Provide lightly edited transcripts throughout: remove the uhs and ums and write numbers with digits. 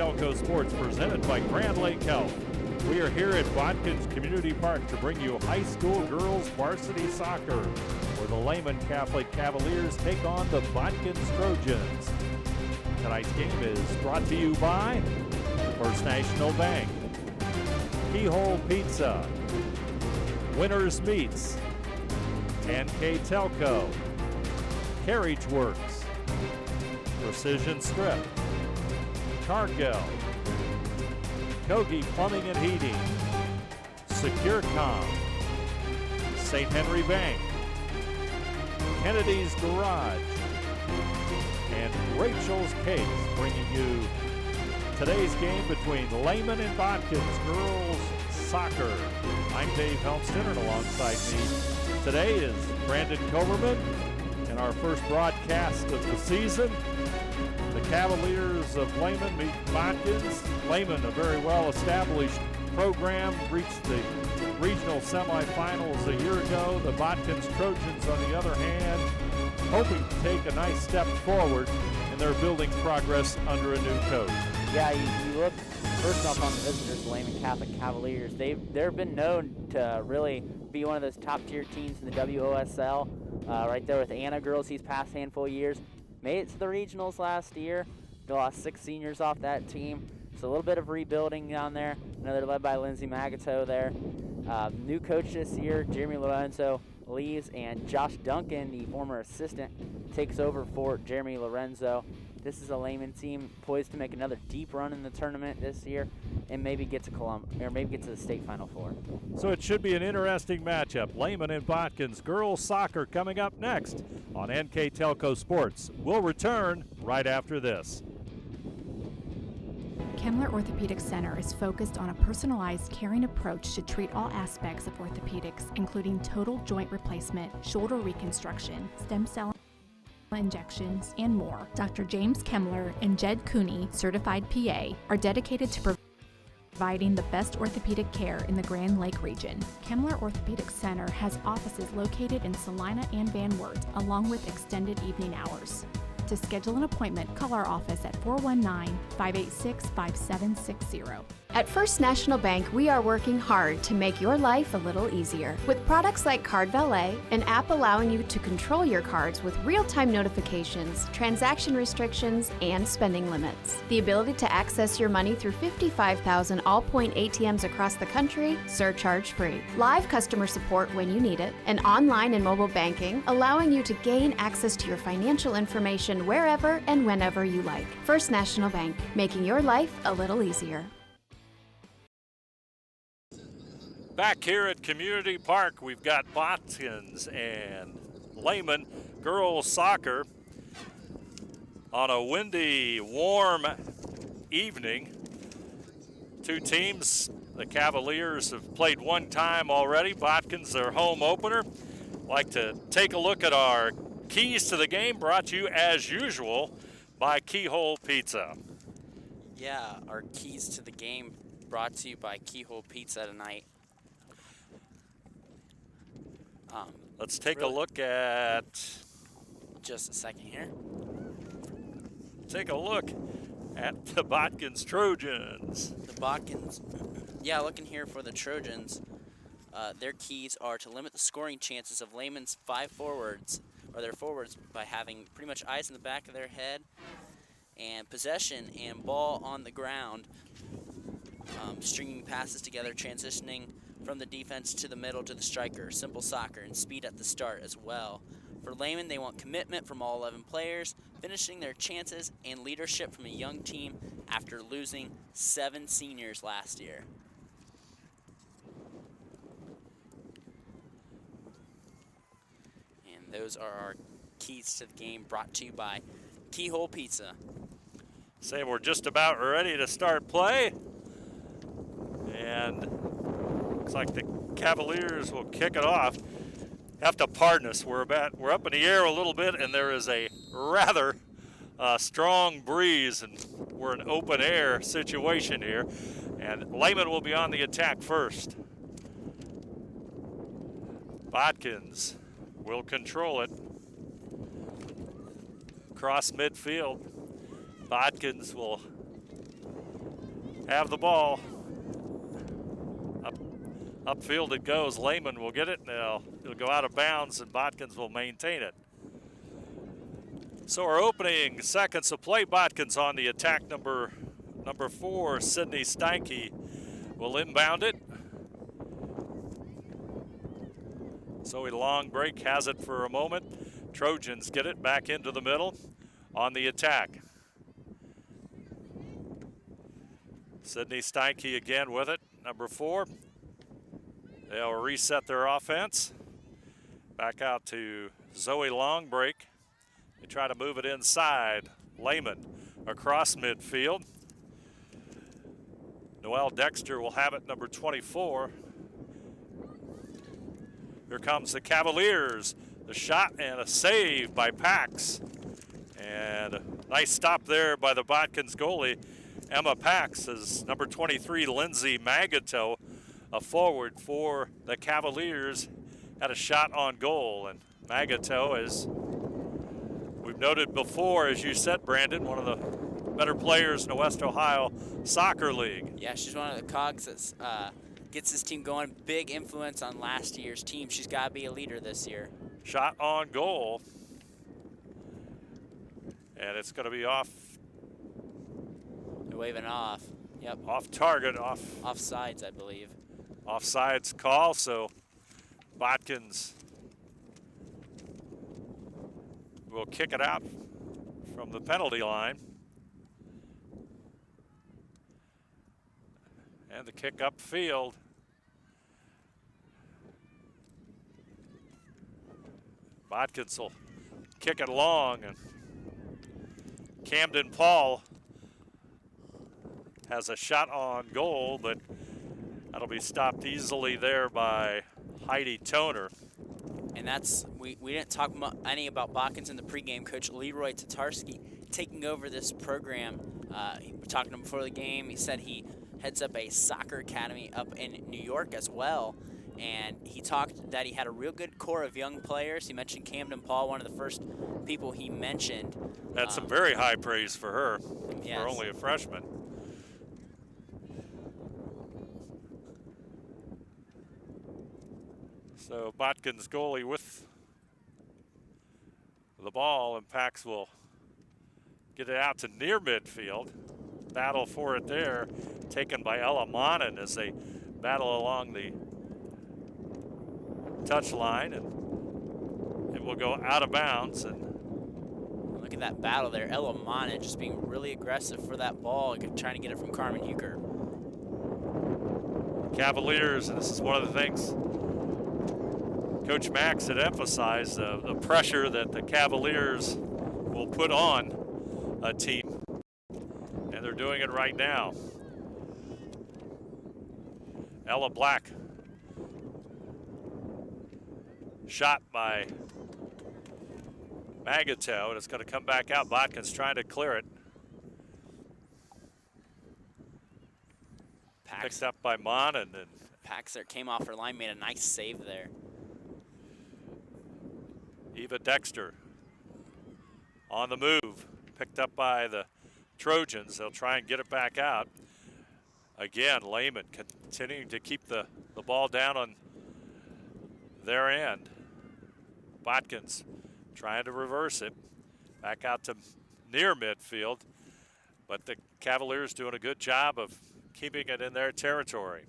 NKTelco Sports presented by Grand Lake Health. We are here at Botkins Community Park to bring you high school girls varsity soccer, where the Lehman Catholic Cavaliers take on the Botkins Trojans. Tonight's game is brought to you by First National Bank, Keyhole Pizza, Winners Meats, NKTelco, Carriage Works, Precision Strip, Cargill, Kogi Plumbing and Heating, SecureCom, St. Henry Bank, Kennedy's Garage, and Rachel's Cakes, bringing you today's game between Lehman and Botkins girls soccer. I'm Dave Helmston, and alongside me today is Brandon Koberman. In our first broadcast of the season, the Cavaliers of Lehman meet Botkins. Lehman, a very well-established program, reached the regional semifinals a year ago. The Botkins Trojans, on the other hand, hoping to take a nice step forward in their building progress under a new coach. Yeah, you look first off on the visitors, the Lehman Catholic Cavaliers. They've been known to really be one of those top-tier teams in the WOSL. Right there with Anna girls these past handful of years. Made it to the regionals last year. They lost 6 seniors off that team. So a little bit of rebuilding down there. I know they're led by Lindsay Magato there. New coach this year, Jeremy Lorenzo, leaves, and Josh Duncan, the former assistant, takes over for Jeremy Lorenzo. This is a Lehman team poised to make another deep run in the tournament this year and maybe get to maybe get to the state Final Four. So it should be an interesting matchup. Lehman and Botkins girls soccer coming up next on NKTelco Sports. We'll return right after this. Kemmler Orthopedic Center is focused on a personalized, caring approach to treat all aspects of orthopedics, including total joint replacement, shoulder reconstruction, stem cell injections, and more. Dr. James Kemmler and Jed Cooney, certified PA, are dedicated to providing the best orthopedic care in the Grand Lake region. Kemmler Orthopedic Center has offices located in Salina and Van Wert, along with extended evening hours. To schedule an appointment, call our office at 419-586-5760. At First National Bank, we are working hard to make your life a little easier. With products like Card Valet, an app allowing you to control your cards with real-time notifications, transaction restrictions, and spending limits. The ability to access your money through 55,000 all-point ATMs across the country, surcharge-free. Live customer support when you need it. And online and mobile banking, allowing you to gain access to your financial information wherever and whenever you like. First National Bank, making your life a little easier. Back here at Community Park, we've got Botkins and Lehman girls soccer on a windy, warm evening. Two teams, the Cavaliers have played one time already. Botkins, their home opener. Like to take a look at our keys to the game, brought to you as usual by Keyhole Pizza. Yeah, our keys to the game brought to you by Keyhole Pizza tonight. Let's take a look at... Just a second here. Take a look at the Botkins Trojans. The Botkins, yeah, looking here for the Trojans. Their keys are to limit the scoring chances of Lehman's 5 forwards, or their forwards, by having pretty much eyes in the back of their head, and possession and ball on the ground, stringing passes together, transitioning from the defense to the middle to the striker, simple soccer, and speed at the start as well. For Lehman, they want commitment from all 11 players, finishing their chances, and leadership from a young team after losing 7 seniors last year. And those are our keys to the game, brought to you by Keyhole Pizza. Say we're just about ready to start play. And looks like the Cavaliers will kick it off. Have to pardon us. We're up in the air a little bit, and there is a rather strong breeze, and we're an open air situation here. And Lehman will be on the attack first. Botkins will control it. Across midfield. Botkins will have the ball. Upfield it goes. Lehman will get it now. It'll go out of bounds, and Botkins will maintain it. So our opening seconds of play, Botkins on the attack. Number 4, Sydney Steinke will inbound it. Zoe Long break has it for a moment. Trojans get it back into the middle on the attack. Sydney Steinke again with it, number 4. They'll reset their offense. Back out to Zoe Long break. They try to move it inside. Lehman across midfield. Noelle Dexter will have it, number 24. Here comes the Cavaliers. The shot and a save by Pax. And a nice stop there by the Botkins goalie, Emma Pax, as number 23, Lindsay Magato, a forward for the Cavaliers, had a shot on goal. And Magato, as we've noted before, as you said, Brandon, one of the better players in the West Ohio Soccer League. Yeah, she's one of the cogs that gets this team going. Big influence on last year's team. She's got to be a leader this year. Shot on goal. And it's going to be off. They're waving off. Yep. Off target, off. Offsides, I believe. Offsides call, so Botkins will kick it out from the penalty line. And the kick upfield. Botkins will kick it long, and Camden Paul has a shot on goal, but that'll be stopped easily there by Heidi Toner. And that's, we didn't talk any about Botkins in the pregame. Coach Leroy Tatarski taking over this program. We were talking to him before the game. He said he heads up a soccer academy up in New York as well. And he talked that he had a real good core of young players. He mentioned Camden Paul, one of the first people he mentioned. That's some very high praise for her, yes. for only a freshman. So Botkins goalie with the ball, and Pax will get it out to near midfield. Battle for it there, taken by Ella Monin as they battle along the touch line, and it will go out of bounds. And look at that battle there. Ella Monin just being really aggressive for that ball, trying to get it from Carmen Euchre. Cavaliers, and this is one of the things Coach Max had emphasized, the pressure that the Cavaliers will put on a team, and they're doing it right now. Ella Black, shot by Magato, and it's going to come back out. Botkins trying to clear it. Picked up by Monin, and Paxer came off her line, made a nice save there. Eva Dexter on the move, picked up by the Trojans. They'll try and get it back out. Again, Lehman continuing to keep the ball down on their end. Botkins trying to reverse it back out to near midfield, but the Cavaliers doing a good job of keeping it in their territory.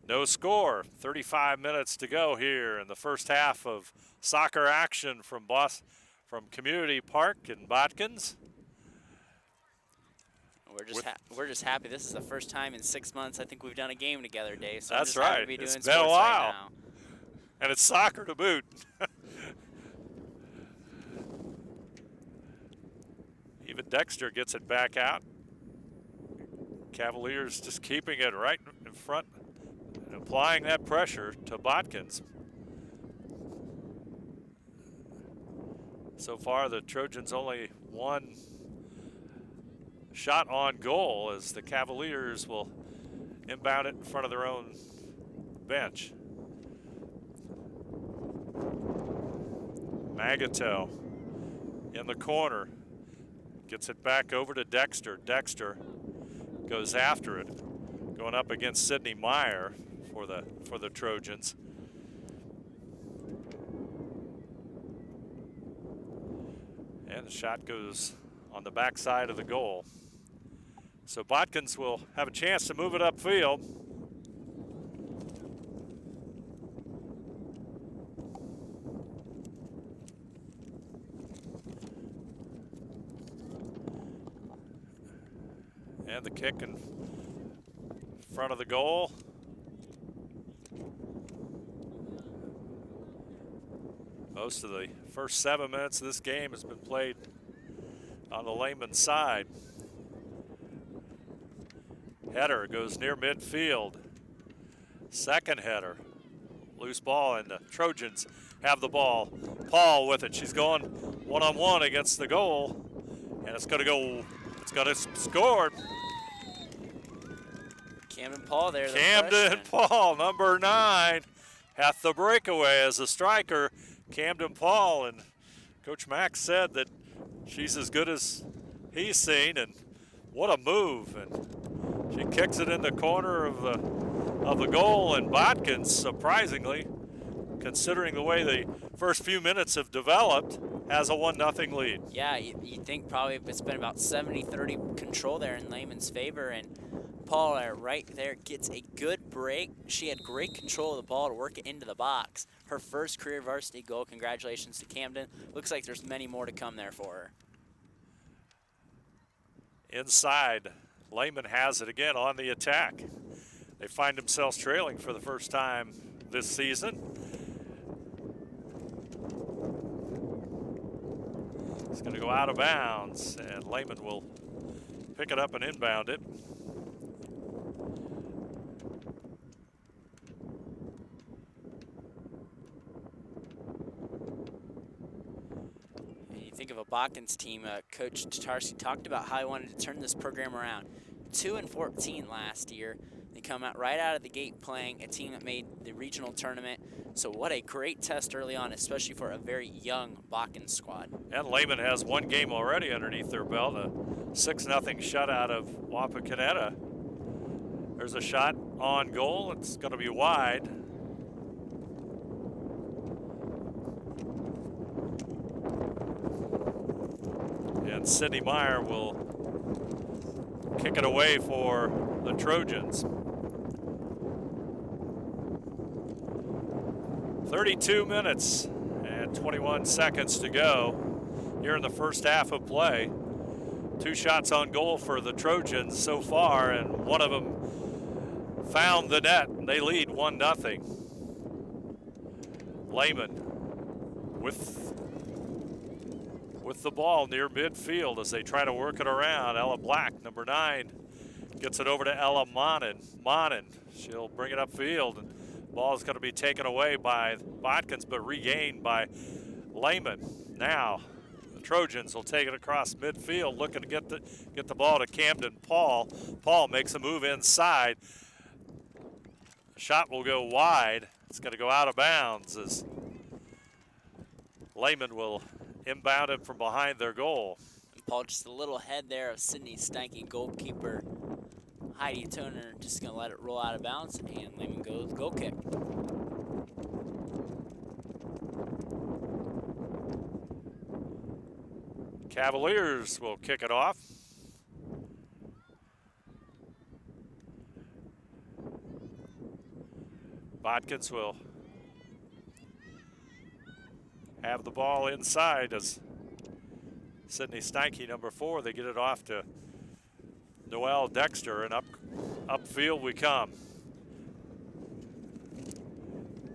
No score, 35 minutes to go here in the first half of soccer action from Community Park in Botkins. We're just happy. This is the first time in 6 months I think we've done a game together, Dave. So that's I'm just happy right. to be doing It's been sports a while, right now. and it's soccer to boot. Even Dexter gets it back out. Cavaliers just keeping it right in front and applying that pressure to Botkins. So far, the Trojans only one shot on goal as the Cavaliers will inbound it in front of their own bench. Magato in the corner. Gets it back over to Dexter. Dexter goes after it, going up against Sydney Meyer for the Trojans. And the shot goes on the backside of the goal. So Botkins will have a chance to move it upfield. And the kick in front of the goal. Most of the first 7 minutes of this game has been played on the Lehman side. Header goes near midfield. Second header. Loose ball, and the Trojans have the ball. Paul with it. She's going one-on-one against the goal. And it's going to go, it's going to score. Camden Paul there. The Camden freshman. Paul, number 9, hath the breakaway as a striker. Camden Paul, and Coach Mack said that she's as good as he's seen, and what a move. And she kicks it in the corner of the goal, and Botkins, surprisingly, considering the way the first few minutes have developed, has a 1-0 lead. Yeah, you think probably it's been about 70-30 control there in Lehman's favor, and Paul right there gets a good break. She had great control of the ball to work it into the box. Her first career varsity goal. Congratulations to Camden. Looks like there's many more to come there for her. Inside, Lehman has it again on the attack. They find themselves trailing for the first time this season. It's going to go out of bounds, and Lehman will pick it up and inbound it. Think of a Botkins team, Coach Tatarski talked about how he wanted to turn this program around. 2-14 last year. They come out right out of the gate playing a team that made the regional tournament. So what a great test early on, especially for a very young Botkins squad. And Lehman has one game already underneath their belt, a 6-0 shutout of Wapakoneta. There's a shot on goal. It's going to be wide. And Sydney Meyer will kick it away for the Trojans. 32 minutes and 21 seconds to go here in the first half of play. 2 shots on goal for the Trojans so far, and one of them found the net. They lead 1-0. Lehman with the ball near midfield as they try to work it around. Ella Black, number 9, gets it over to Ella Monin. She'll bring it upfield, and the ball is going to be taken away by Botkins, but regained by Lehman. Now the Trojans will take it across midfield, looking to get the ball to Camden Paul. Paul makes a move inside. The shot will go wide. It's going to go out of bounds as Lehman will inbound it from behind their goal. And Paul, just a little head there of Sydney Stanky, goalkeeper Heidi Toner, just going to let it roll out of bounds, and Lehman goes goal kick. Cavaliers will kick it off. Botkins will have the ball inside as Sydney Stanky, number 4, they get it off to Noelle Dexter, and upfield we come.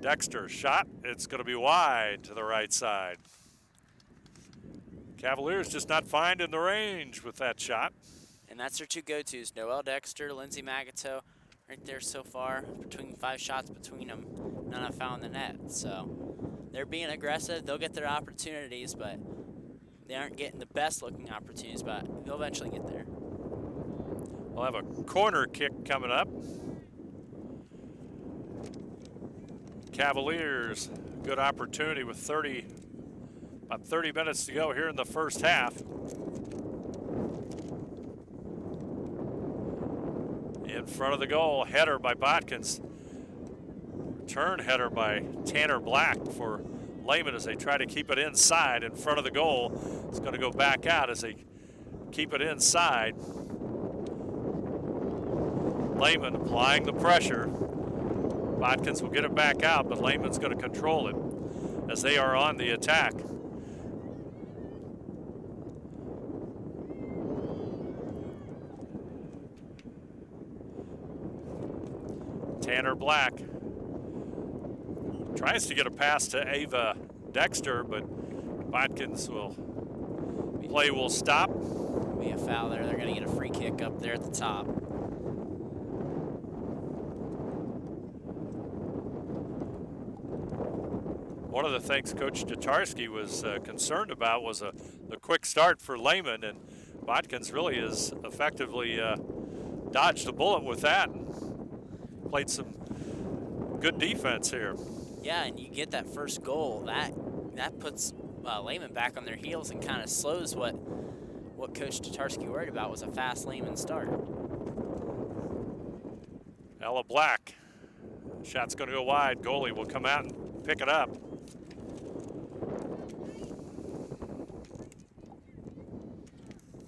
Dexter shot, it's going to be wide to the right side. Cavaliers just not finding the range with that shot. And that's their 2 go-tos, Noelle Dexter, Lindsay Magato, right there so far. Between 5 shots between them, none have found the net. So they're being aggressive. They'll get their opportunities, but they aren't getting the best looking opportunities, but they'll eventually get there. We'll have a corner kick coming up. Cavaliers, good opportunity with about 30 minutes to go here in the first half. In front of the goal, header by Botkins. Return header by Tanner Black for Lehman as they try to keep it inside in front of the goal. It's going to go back out as they keep it inside. Lehman applying the pressure. Botkins will get it back out, but Lehman's going to control it as they are on the attack. Tanner Black tries to get a pass to Ava Dexter, but Botkins play will stop. Be a foul there. They're going to get a free kick up there at the top. One of the things Coach Jatarski was concerned about was the quick start for Lehman, and Botkins really has effectively dodged a bullet with that and played some good defense here. Yeah, and you get that first goal. That puts Lehman back on their heels and kind of slows what Coach Tatarski worried about was a fast Lehman start. Ella Black. Shot's going to go wide. Goalie will come out and pick it up.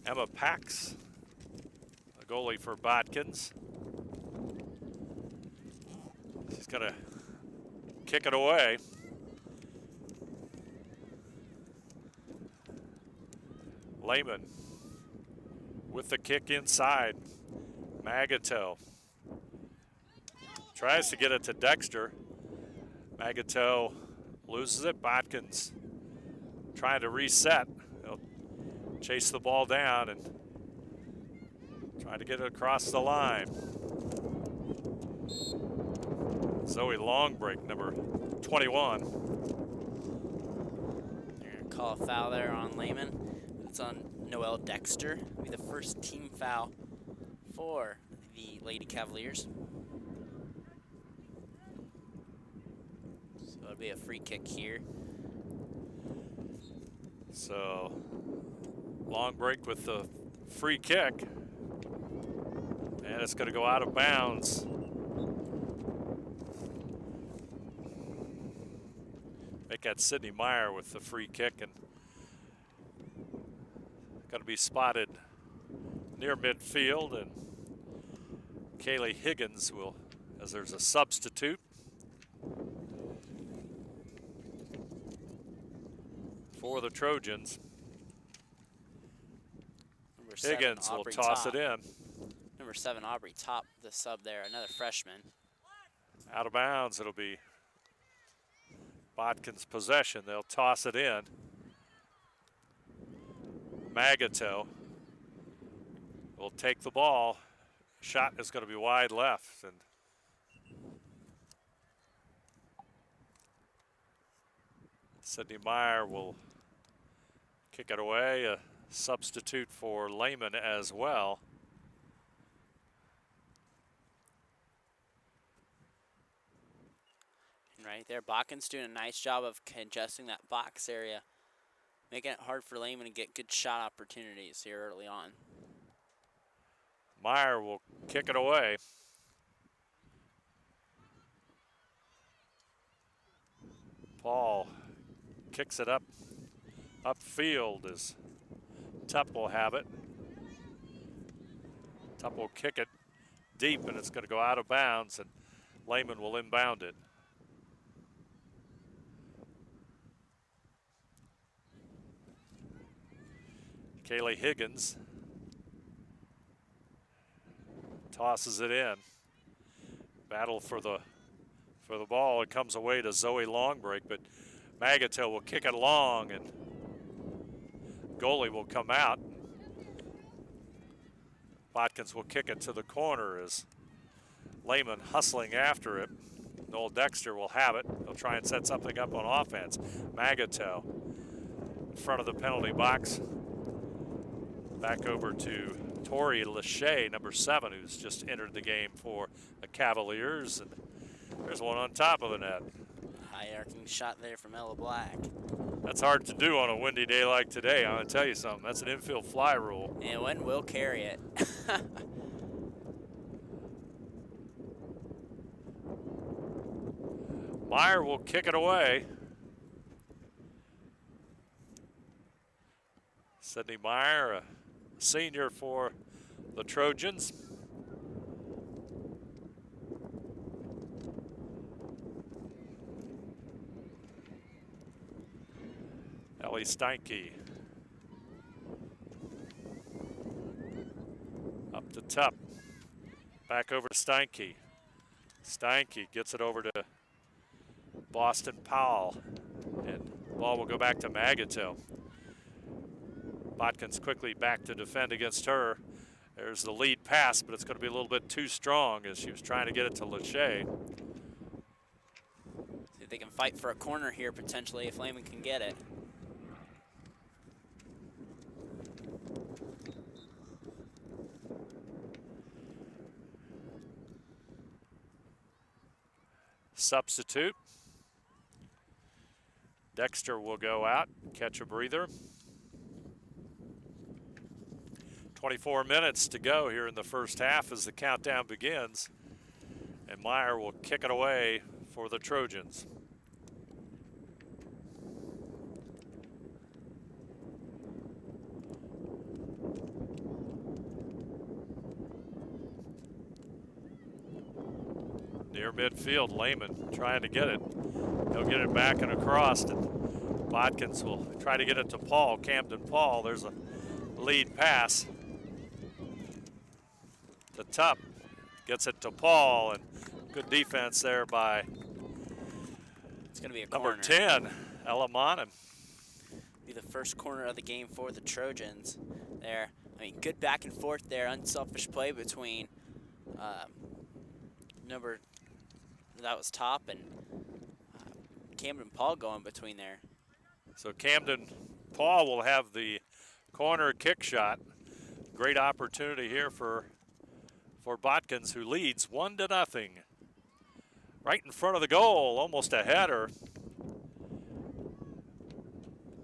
Emma Pax, the goalie for Botkins. She's going to kick it away. Lehman with the kick inside. Magato tries to get it to Dexter. Magato loses it. Botkins trying to reset. They'll chase the ball down and try to get it across the line. Zoe Longbreak, number 21. They're going to call a foul there on Lehman. It's on Noelle Dexter. It'll be the first team foul for the Lady Cavaliers. So it'll be a free kick here. So Longbreak with the free kick. And it's going to go out of bounds. Make that Sydney Meyer with the free kick, and got to be spotted near midfield, and Kaylee Higgins will, as there's a substitute for the Trojans. Higgins will toss it in. Number 7, Aubrey Top, the sub there, another freshman. Out of bounds, it'll be Botkins' possession. They'll toss it in. Magato will take the ball. Shot is going to be wide left, and Sydney Meyer will kick it away. A substitute for Lehman as well. Right there, Botkins doing a nice job of congesting that box area, making it hard for Lehman to get good shot opportunities here early on. Meyer will kick it away. Paul kicks it upfield as Tupp will have it. Tupp will kick it deep, and it's going to go out of bounds, and Lehman will inbound it. Kaylee Higgins tosses it in. Battle for the ball. It comes away to Zoe Longbreak, but Magato will kick it long, and goalie will come out. Botkins will kick it to the corner as Lehman hustling after it. Noel Dexter will have it. He'll try and set something up on offense. Magato in front of the penalty box. Back over to Tori Lachey, number 7, who's just entered the game for the Cavaliers. And there's one on top of the net. High arcing shot there from Ella Black. That's hard to do on a windy day like today. I'm going to tell you something. That's an infield fly rule. And wind will carry it. Meyer will kick it away. Sydney Meyer, a senior for the Trojans. Ellie Steinke up to top. Back over to Steinke. Steinke gets it over to Boston Powell. And the ball will go back to Magato. Botkins quickly back to defend against her. There's the lead pass, but it's going to be a little bit too strong as she was trying to get it to Lachey. See if they can fight for a corner here potentially if Lehman can get it. Substitute. Dexter will go out, catch a breather. 24 minutes to go here in the first half as the countdown begins. And Meyer will kick it away for the Trojans. Near midfield, Lehman trying to get it. He'll get it back and across, and Botkins will try to get it to Paul, Camden Paul. There's a lead pass. The top gets it to Paul, and good defense there by It's going to be a number corner. 10, Ella Monham. Be the first corner of the game for the Trojans there. I mean, good back and forth there. Unselfish play between number that was top and Camden Paul going between there. So Camden Paul will have the corner kick shot. Great opportunity here for Botkins, who leads 1-0. Right in front of the goal, almost a header.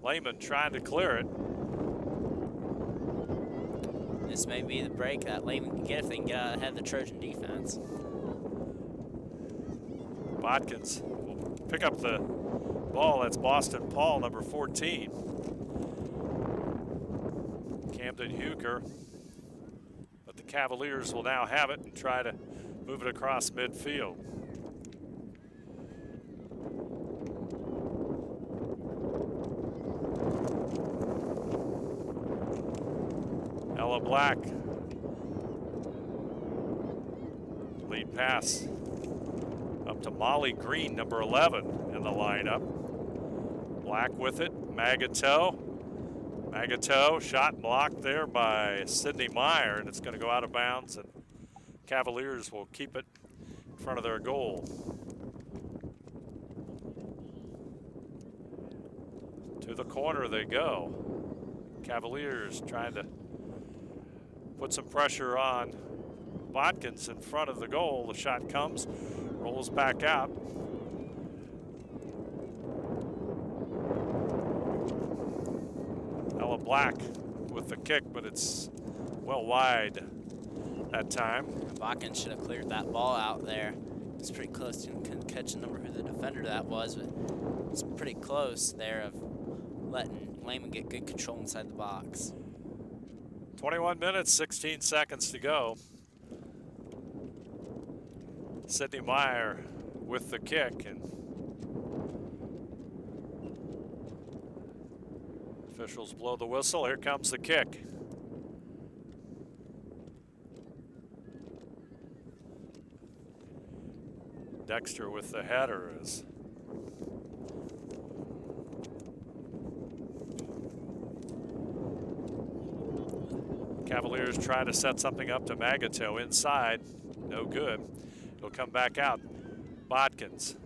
Lehman trying to clear it. This may be the break that Lehman can get if they can get out ahead of the Trojan defense. Botkins will pick up the ball. That's Boston Paul, number 14. Camden Huker. But the Cavaliers will now have it and try to move it across midfield. Ella Black. Lead pass up to Molly Green, number 11 in the lineup. Black with it, Magato. Magato, shot blocked there by Sydney Meyer, and it's going to go out of bounds, and Cavaliers will keep it in front of their goal. To the corner they go. Cavaliers trying to put some pressure on Botkins in front of the goal. The shot comes, rolls back out. Ella Black with the kick, but it's well wide that time. Botkins should have cleared that ball out there. It's pretty close. Couldn't catch the number who the defender that was, but it's pretty close there of letting Lehman get good control inside the box. 21 minutes, 16 seconds to go. Sydney Meyer with the kick, and officials blow the whistle. Here comes the kick. Dexter with the header is Cavaliers try to set something up to Magato inside. No good. He'll come back out. Botkins.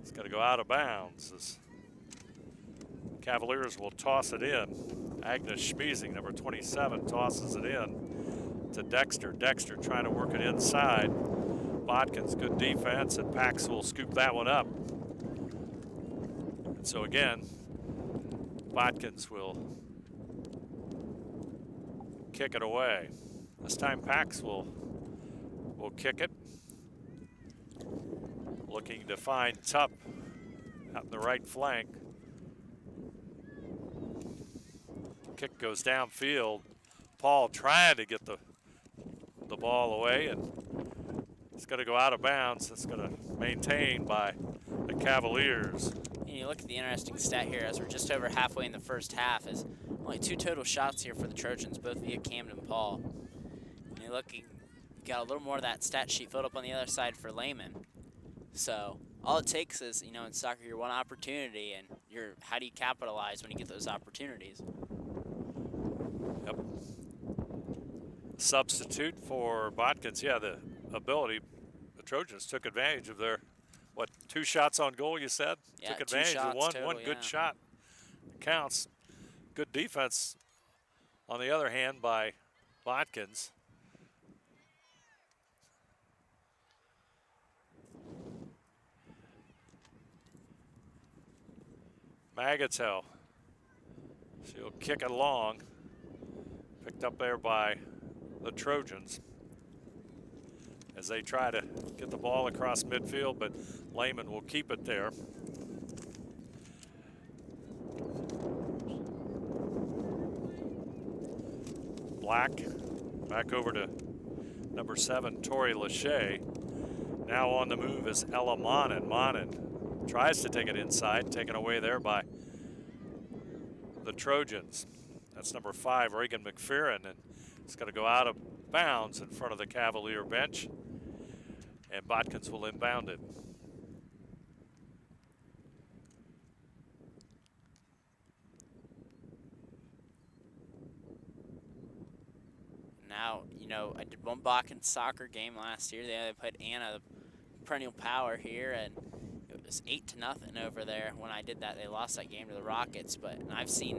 It's going to go out of bounds as Cavaliers will toss it in. Agnes Schmiesing, number 27, tosses it in to Dexter. Dexter trying to work it inside. Botkins, good defense, and Pax will scoop that one up. So again, Botkins will kick it away. This time Pax will kick it. Looking to find Tupp out in the right flank. Kick goes downfield. Paul trying to get the ball away, and it's going to go out of bounds. It's going to maintain by the Cavaliers. And you look at the interesting stat here as we're just over halfway in the first half, is only 2 total shots here for the Trojans, both via Camden and Paul. And you look, you got a little more of that stat sheet filled up on the other side for Lehman. So all it takes is, you know, in soccer, your one opportunity, and how do you capitalize when you get those opportunities? Yep. Substitute for Botkins. Yeah, the ability, the Trojans took advantage of their, 2 shots on goal, you said? Yeah, took advantage of one total, good shot. Counts. Good defense, on the other hand, by Botkins. Magatel. She'll kick it long. Picked up there by the Trojans as they try to get the ball across midfield, but Lehman will keep it there. Black back over to number 7, Tori Lachey. Now on the move is Ella Monin. Monin tries to take it inside, taken away there by the Trojans. That's number 5, Reagan McPherron, and it's going to go out of bounds in front of the Cavalier bench, and Botkins will inbound it. Now, you know, I did one Botkins soccer game last year. They put Anna, the perennial power here, and it was 8-0 over there. When I did that, they lost that game to the Rockets, but I've seen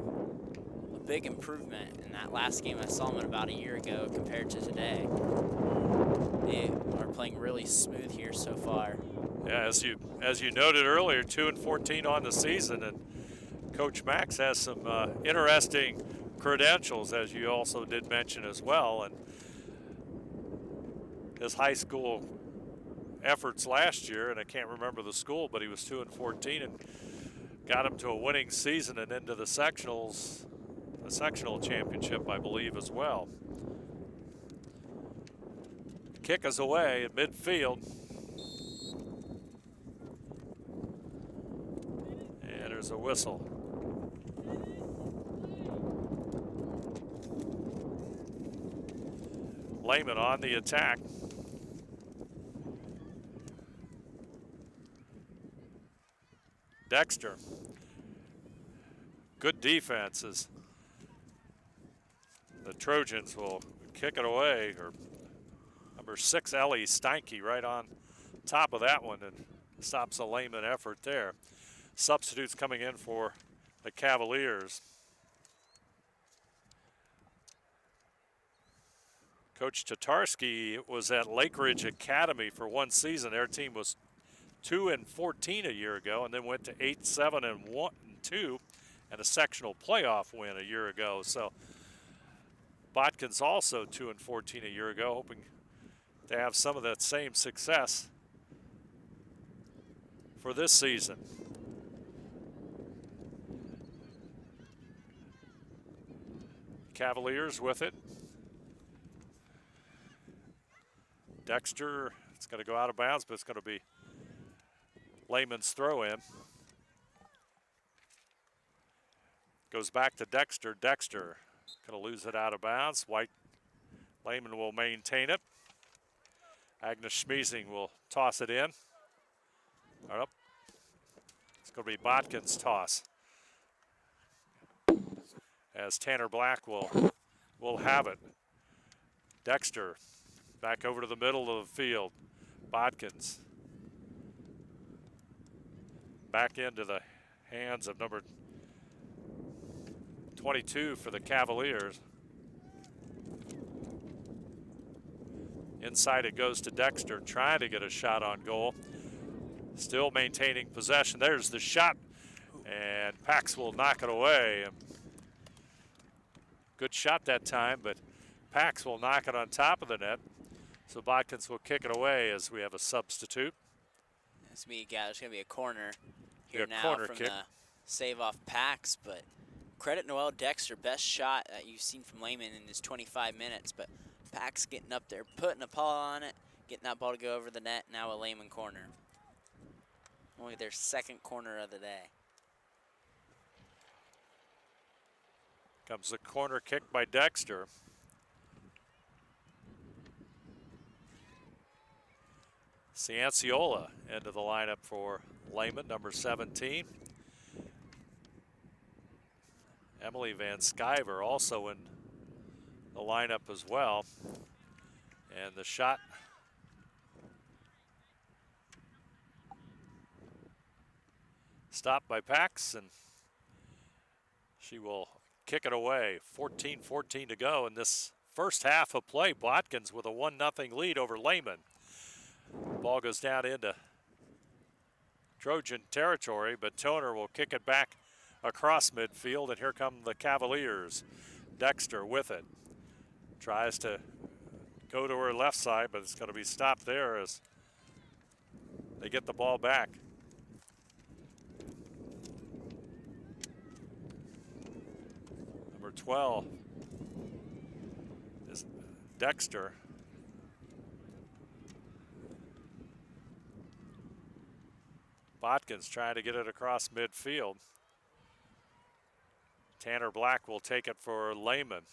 a big improvement in that last game. I saw them about a year ago compared to today. They are playing really smooth here so far. Yeah, as you noted earlier, 2-14 on the season, and Coach Max has some interesting credentials, as you also did mention as well, and his high school efforts last year, and I can't remember the school, but he was 2-14 and got him to a winning season and into the sectionals, the sectional championship, I believe, as well. Kick is away at midfield. And there's a whistle. Lehman on the attack. Dexter. Good defenses. The Trojans will kick it away, or number 6, Ellie Steinke, right on top of that one, and stops a Lehman effort there. Substitutes coming in for the Cavaliers. Coach Tatarski was at Lake Ridge Academy for one season. Their team was 2-14 a year ago, and then went to 8-7-2, and a sectional playoff win a year ago. So Botkins also 2-14 a year ago, hoping to have some of that same success for this season. Cavaliers with it. Dexter, it's going to go out of bounds, but it's going to be Lehman's throw in. Goes back to Dexter. Dexter going to lose it out of bounds. Lehman will maintain it. Agnes Schmiesing will toss it in. All right. It's going to be Botkins' toss, as Tanner Black will have it. Dexter back over to the middle of the field. Botkins back into the hands of number 22 for the Cavaliers. Inside it goes to Dexter, trying to get a shot on goal. Still maintaining possession. There's the shot And Pax will knock it away. Good shot that time, but Pax will knock it on top of the net. So Botkins will kick it away as we have a substitute. There's going to be a corner here Yeah, now corner from kick. the save off Pax, but credit Noel Dexter, best shot that you've seen from Lehman in his 25 minutes, but Pax getting up there, putting a paw on it, getting that ball to go over the net, now a Lehman corner. Only their second corner of the day. Comes the corner kick by Dexter. Cianciola into the lineup for Lehman, number 17. Emily Van Skyver also in the lineup as well. And the shot stopped by Pax, and she will kick it away. 14-14 to go in this first half of play. Botkins with a 1-0 lead over Lehman. Ball goes down into Trojan territory, but Toner will kick it back across midfield, and here come the Cavaliers. Dexter with it. Tries to go to her left side, but it's going to be stopped there as they get the ball back. Number 12 is Dexter. Botkins trying to get it across midfield. Tanner Black will take it for Lehman.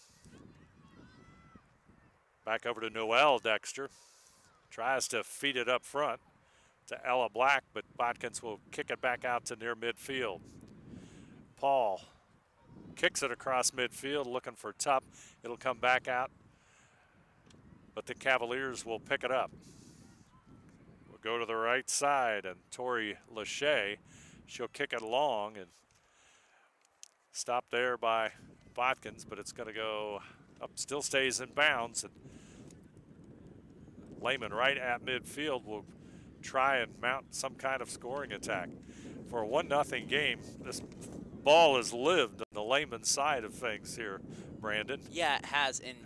Back over to Noel Dexter. Tries to feed it up front to Ella Black, but Botkins will kick it back out to near midfield. Paul kicks it across midfield, looking for Tupp. It'll come back out, but the Cavaliers will pick it up. We'll go to the right side, and Tori Lachey, she'll kick it long and stopped there by Botkins, but it's going to go up, still stays in bounds. And Lehman right at midfield will try and mount some kind of scoring attack. For a 1-0 game, this ball has lived on the Lehman side of things here, Brandon. Yeah, it has, and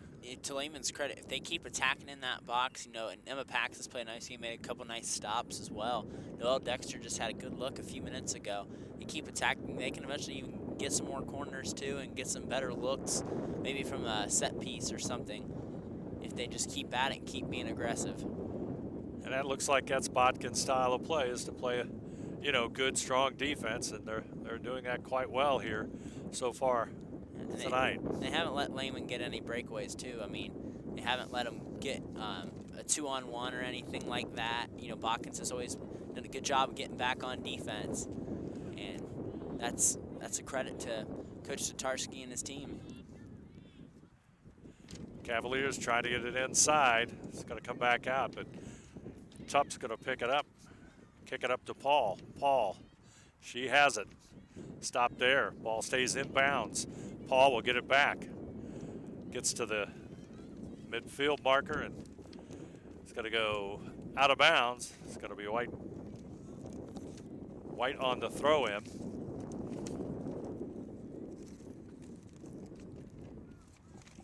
to Lehman's credit, if they keep attacking in that box, you know, and Emma Pax has played nice, he made a couple nice stops as well. Noel Dexter just had a good look a few minutes ago. They keep attacking, they can eventually even get some more corners too and get some better looks, maybe from a set piece or something, if they just keep at it and keep being aggressive. And that looks like that's Botkins' style of play, is to play a, good, strong defense, and they're doing that quite well here so far tonight. They haven't let Lehman get any breakaways too. I mean, they haven't let them get a 2-on-1 or anything like that. You know, Botkins has always done a good job of getting back on defense, and that's a credit to Coach Tatarski and his team. Cavaliers trying to get it inside. It's going to come back out, but Tupp's going to pick it up, kick it up to Paul. Paul, she has it. Stop there. Ball stays in bounds. Paul will get it back. Gets to the midfield marker, and it's going to go out of bounds. It's going to be White on the throw-in.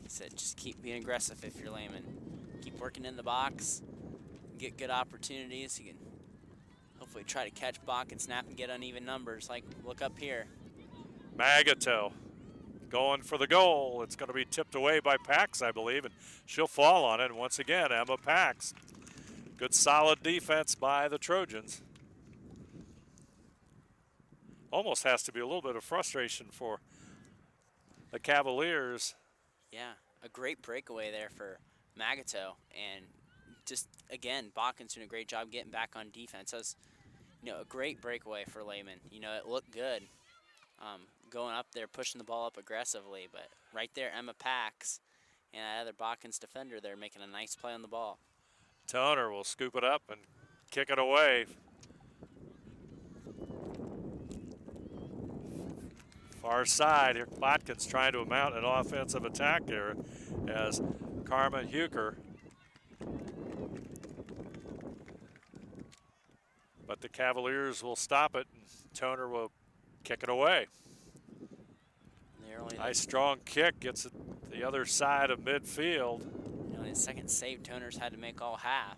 He said just keep being aggressive if you're Lehman. Keep working in the box, get good opportunities. You can hopefully try to catch Bach and snap and get uneven numbers. Like, look up here. Magato going for the goal. It's going to be tipped away by Pax, I believe, and she'll fall on it. And once again, Emma Pax. Good solid defense by the Trojans. Almost has to be a little bit of frustration for the Cavaliers. Yeah, a great breakaway there for Magato. And just, again, Botkins doing a great job getting back on defense. That was, a great breakaway for Lehman. It looked good. Going up there, pushing the ball up aggressively, but right there, Emma Pax and that other Botkins defender there making a nice play on the ball. Toner will scoop it up and kick it away. Far side here, Botkins trying to mount an offensive attack there as Karma Huker. But the Cavaliers will stop it, and Toner will kick it away. Nearly Nice strong kick, gets it the other side of midfield. the second save Toners had to make all half.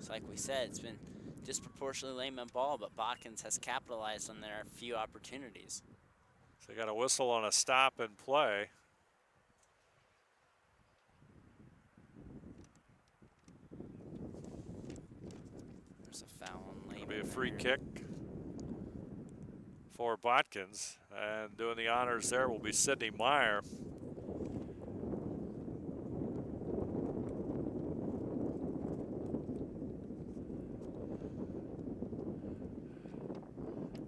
So like we said, it's been disproportionately Lehman ball, but Botkins has capitalized on their few opportunities. So they got a whistle on a stop and play. There's a foul on Lehman. It'll be a free kick for Botkins. And doing the honors there will be Sydney Meyer.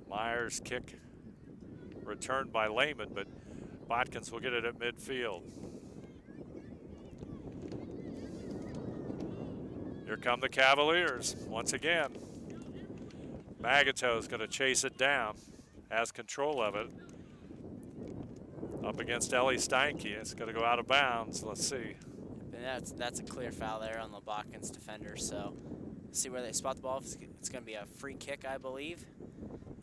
Meyer's kick returned by Lehman, but Botkins will get it at midfield. Here come the Cavaliers once again. Magato is going to chase it down, has control of it. Up against Ellie Steinke, it's going to go out of bounds. Let's see. And that's a clear foul there on the Botkins defender, so see where they spot the ball. It's going to be a free kick, I believe.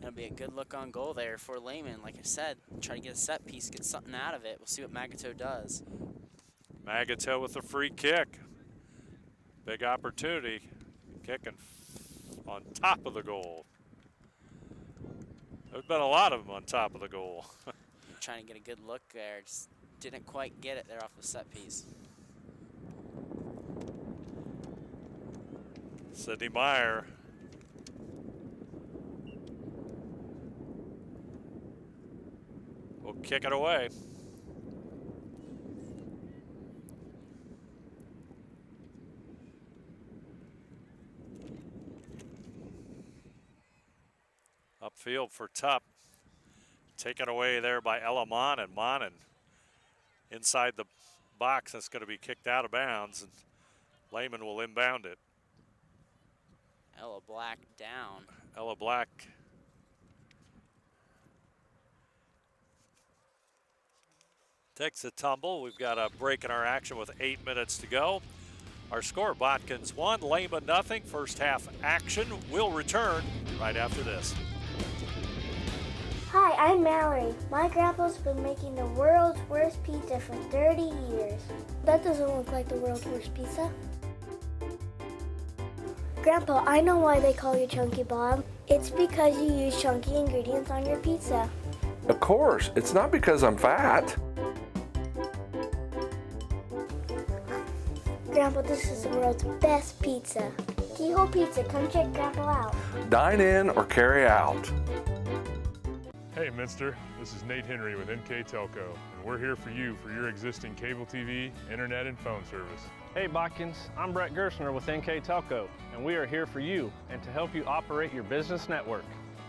It'll be a good look on goal there for Lehman. Like I said, try to get a set piece, get something out of it. We'll see what Magato does. Magato with a free kick. Big opportunity, kicking on top of the goal. There's been a lot of them on top of the goal. Trying to get a good look there, just didn't quite get it there off the set piece. Sydney Meyer. Will kick it away. Upfield for Tupp. Taken away there by Ella Monin. Monin inside the box. That's going to be kicked out of bounds, and Lehman will inbound it. Ella Black down. Ella Black takes a tumble. We've got a break in our action with 8 minutes to go. Our score, Botkins 1, Lehman nothing. First half action will return right after this. Hi, I'm Mallory. My grandpa's been making the world's worst pizza for 30 years. That doesn't look like the world's worst pizza. Grandpa, I know why they call you Chunky Bob. It's because you use chunky ingredients on your pizza. Of course, it's not because I'm fat. Grandpa, this is the world's best pizza. Keyhole Pizza, come check Grandpa out. Dine in or carry out. Hey Minster, this is Nate Henry with NKTelco, and we're here for you for your existing cable TV, internet, and phone service. Hey Botkins, I'm Brett Gerstner with NKTelco, and we are here for you and to help you operate your business network.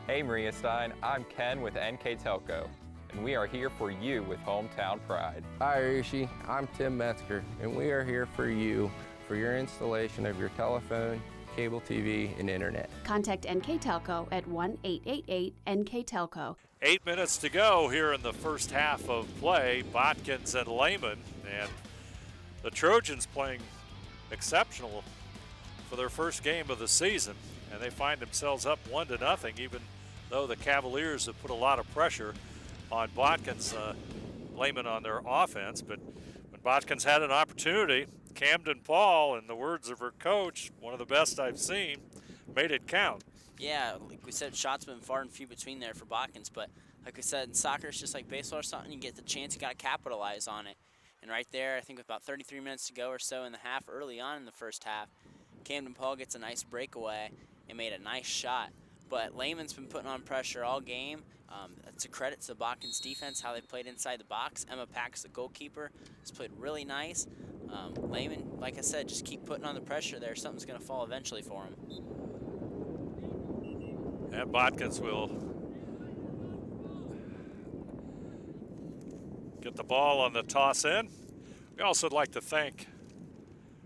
Hey Maria Stein, I'm Ken with NKTelco, and we are here for you with Hometown Pride. Hi Rishi, I'm Tim Metzger, and we are here for you for your installation of your telephone, cable TV, and internet. Contact NKTelco at 1-888-NKTelco. 8 minutes to go here in the first half of play. Botkins and Lehman, and the Trojans playing exceptional for their first game of the season, and they find themselves up 1-0, even though the Cavaliers have put a lot of pressure on Botkins, Lehman on their offense. But when Botkins had an opportunity, Camden Paul, in the words of her coach, one of the best I've seen, made it count. Yeah, like we said, shots been far and few between there for Botkins, but like we said, in soccer, it's just like baseball or something. You get the chance, you got to capitalize on it. And right there, I think with about 33 minutes to go or so in the half, early on in the first half, Camden Paul gets a nice breakaway and made a nice shot. But Lehman's been putting on pressure all game. That's a credit to Botkins' defense, how they played inside the box. Emma Pax, the goalkeeper, has played really nice. Lehman, like I said, just keep putting on the pressure there. Something's going to fall eventually for him. And Botkins will get the ball on the toss in. We also would like to thank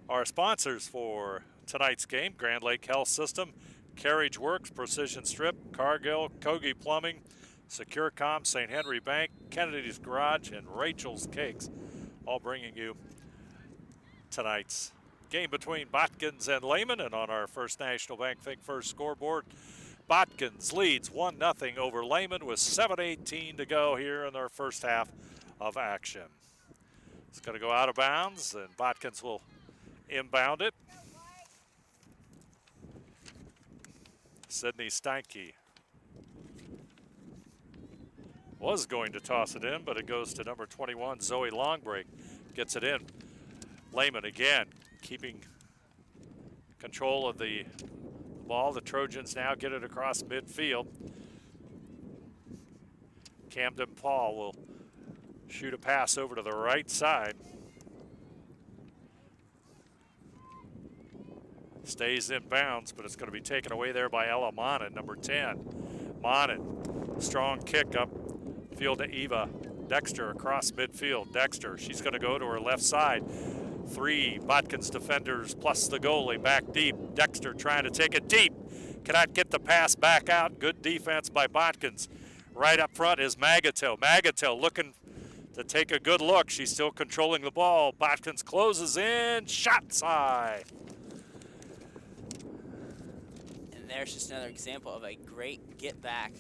our sponsors for tonight's game: Grand Lake Health System, Carriage Works, Precision Strip, Cargill, Kogi Plumbing, SecureCom, St. Henry Bank, Kennedy's Garage, and Rachel's Cakes, all bringing you tonight's game between Botkins and Lehman. And on our First National Bank Think First scoreboard, Botkins leads 1-0 over Lehman with 7:18 to go here in our first half of action. It's going to go out of bounds, and Botkins will inbound it. Sydney Steinke was going to toss it in, but it goes to number 21, Zoe Longbreak. Gets it in. Lehman again keeping control of the ball. The Trojans now get it across midfield. Camden Paul will shoot a pass over to the right side. Stays in bounds, but it's going to be taken away there by Ella Monin, number 10. Monin, strong kick up field to Eva Dexter across midfield. Dexter, she's going to go to her left side. 3 Botkins defenders plus the goalie back deep. Dexter trying to take it deep. Cannot get the pass back out. Good defense by Botkins. Right up front is Magatel. Magatel looking to take a good look. She's still controlling the ball. Botkins closes in. Shots high. And there's just another example of a great get back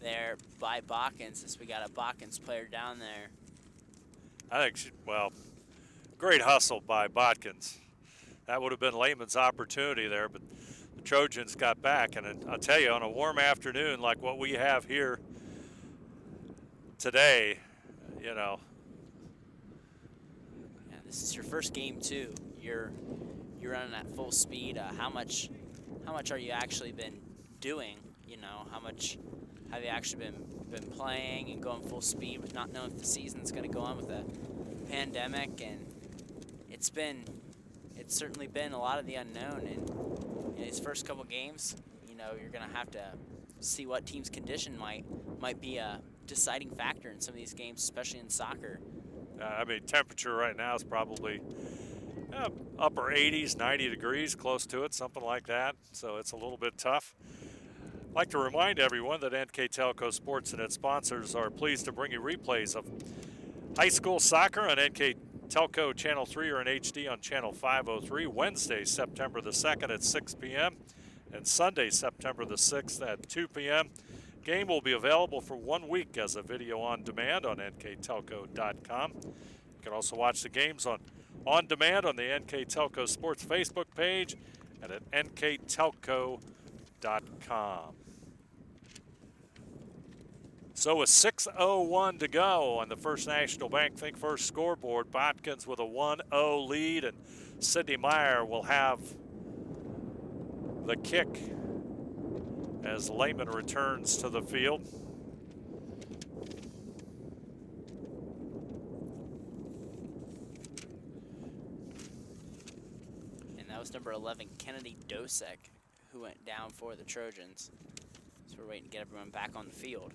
there by Botkins, as we got a Botkins player down there. I think, great hustle by Botkins. That would have been Lehman's opportunity there, but the Trojans got back. And I'll tell you, on a warm afternoon like what we have here today, Yeah, this is your first game too. You're running at full speed. How much are you actually been doing? How much have you actually been playing and going full speed with not knowing if the season's going to go on with a pandemic? And it's certainly been a lot of the unknown. And in these first couple games, you're going to have to see what team's condition might be a deciding factor in some of these games, especially in soccer. Temperature right now is probably upper 80s, 90 degrees, close to it, something like that. So it's a little bit tough. I'd like to remind everyone that NKTelco Sports and its sponsors are pleased to bring you replays of high school soccer on NKTelco Channel 3 or in HD on Channel 503, Wednesday, September the 2nd at 6 p.m. and Sunday, September the 6th at 2 p.m. Game will be available for 1 week as a video on demand on nktelco.com. You can also watch the games on demand on the NKTelco Sports Facebook page and at nktelco.com. So with 6:01 to go on the First National Bank Think First scoreboard, Botkins with a 1-0 lead, and Sydney Meyer will have the kick as Lehman returns to the field. And that was number 11, Kennedy Dosek, who went down for the Trojans. So we're waiting to get everyone back on the field.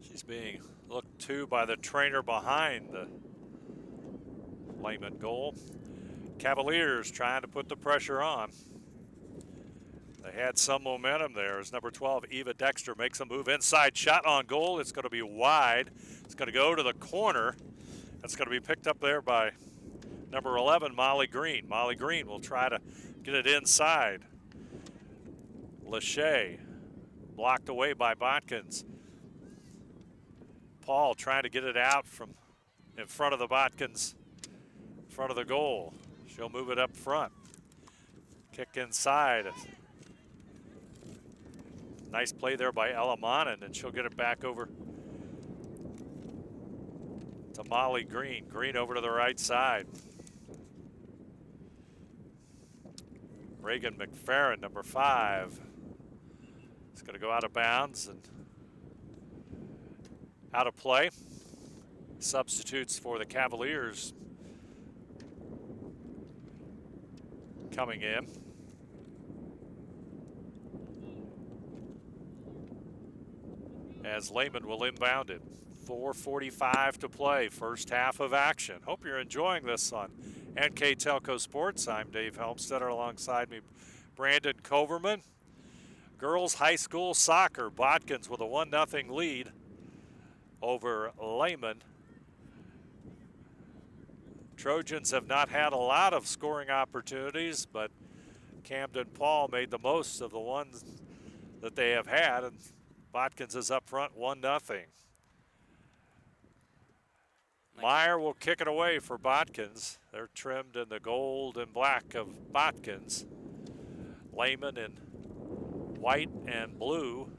She's being looked to by the trainer behind the Lehman goal. Cavaliers trying to put the pressure on. They had some momentum there as number 12, Eva Dexter, makes a move inside. Shot on goal. It's going to be wide. It's going to go to the corner. It's going to be picked up there by number 11, Molly Green. Molly Green will try to get it inside. Lachey blocked away by Botkins. Paul trying to get it out from in front of the Botkins, in front of the goal. She'll move it up front. Kick inside. Nice play there by Ella Monin, and she'll get it back over to Molly Green. Green over to the right side. Reagan McFerrin, number 5. It's going to go out of bounds and out of play. Substitutes for the Cavaliers coming in. As Lehman will inbound it. 4:45 to play, first half of action. Hope you're enjoying this on NKTelco Sports. I'm Dave Helmstetter, alongside me Brandon Coverman. Girls high school soccer, Botkins with a 1-0 lead over Lehman. Trojans have not had a lot of scoring opportunities, but Camden Paul made the most of the ones that they have had, and Botkins is up front 1-0. Meyer will kick it away for Botkins. They're trimmed in the gold and black of Botkins. Lehman in white and blue.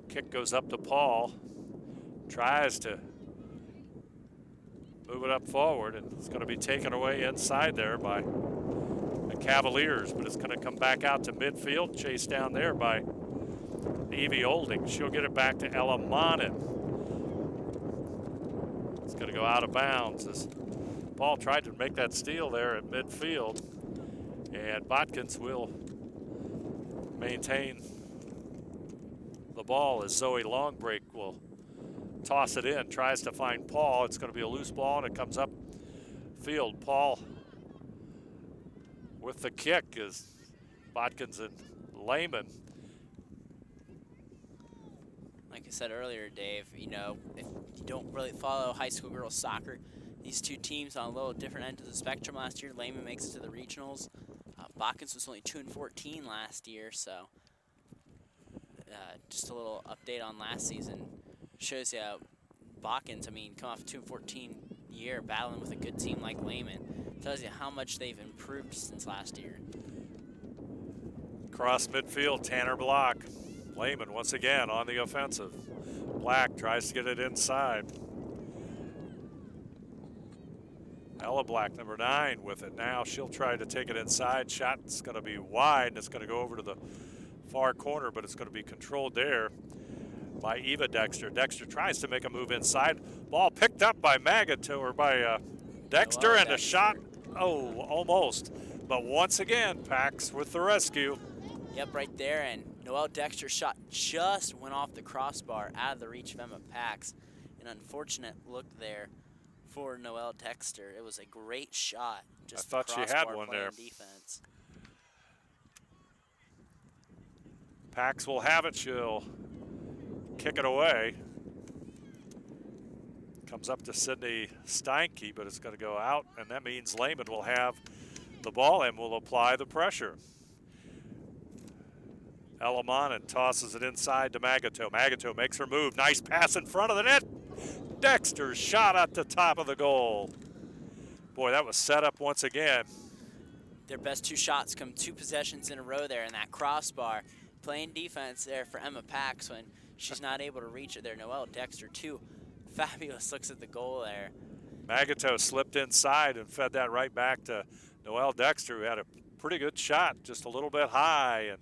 Kick goes up to Paul. Tries to move it up forward, and it's going to be taken away inside there by the Cavaliers, but it's going to come back out to midfield, chased down there by Evie Olding. She'll get it back to Ella Monin. It's going to go out of bounds as Paul tried to make that steal there at midfield, and Botkins will maintain the ball as Zoe Longbreak will toss it in, tries to find Paul. It's going to be a loose ball, and it comes up field. Paul with the kick is Botkins and Lehman. Like I said earlier, Dave, you know, if you don't really follow high school girls soccer, these two teams on a little different end of the spectrum last year. Lehman makes it to the regionals. Botkins was only 2-14 last year, so just a little update on last season. Shows you Botkins, I mean, come off a 2-14 year, battling with a good team like Lehman. Tells you how much they've improved since last year. Cross midfield, Tanner Block. Lehman once again on the offensive. Black tries to get it inside. Ella Black, number 9, with it now. She'll try to take it inside. Shot's going to be wide, and it's going to go over to the far corner, but it's going to be controlled there by Eva Dexter. Dexter tries to make a move inside. Ball picked up by Magato, or by Dexter, and a shot, oh, almost. But once again, Pax with the rescue. Yep, right there, and Noelle Dexter's shot just went off the crossbar, out of the reach of Emma Pax. An unfortunate look there for Noelle Dexter. It was a great shot. Just I thought she had one there. Defense. Pax will have it. She'll kick it away. Comes up to Sydney Steinke, but it's going to go out, and that means Lehman will have the ball and will apply the pressure. Elamanen tosses it inside to Magato. Magato makes her move. Nice pass in front of the net. Dexter's shot at the top of the goal. Boy, that was set up once again. Their best two shots come 2 possessions in a row there in that crossbar. Playing defense there for Emma Pax when she's not able to reach it there. Noelle Dexter, too. Fabulous looks at the goal there. Magato slipped inside and fed that right back to Noelle Dexter, who had a pretty good shot, just a little bit high. And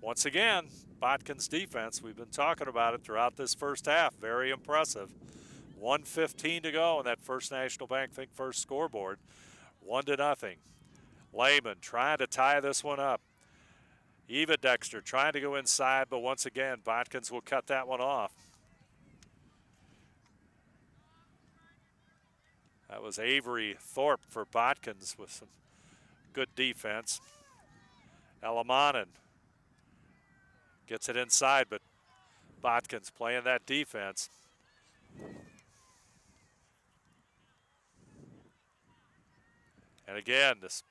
once again, Botkins defense, we've been talking about it throughout this first half. Very impressive. 1:15 to go in that First National Bank Think First scoreboard. 1-0. Lehman trying to tie this one up. Eva Dexter trying to go inside, but once again, Botkins will cut that one off. That was Avery Thorpe for Botkins with some good defense. Elamanen gets it inside, but Botkins playing that defense. And again, this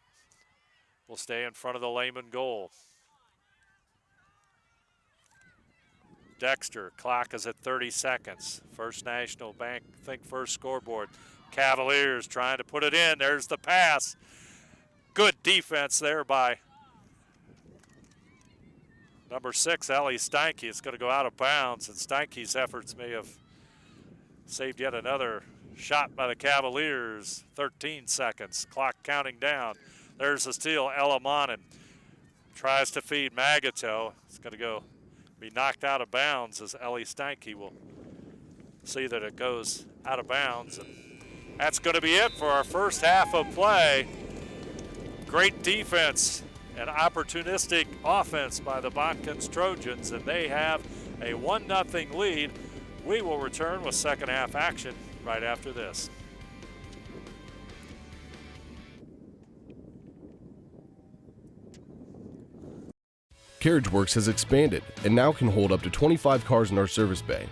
will stay in front of the Lehman goal. Dexter, clock is at 30 seconds. First National Bank Think First scoreboard. Cavaliers trying to put it in. There's the pass. Good defense there by number 6, Ellie Steinke. It's going to go out of bounds, and Steinke's efforts may have saved yet another shot by the Cavaliers. 13 seconds, clock counting down. There's the steal. Elamanen tries to feed Magato. It's going to be knocked out of bounds as Ellie Steinke will see that it goes out of bounds. And that's going to be it for our first half of play. Great defense and opportunistic offense by the Botkins Trojans, and they have a 1-0 lead. We will return with second half action right after this. CarriageWorks has expanded and now can hold up to 25 cars in our service bay.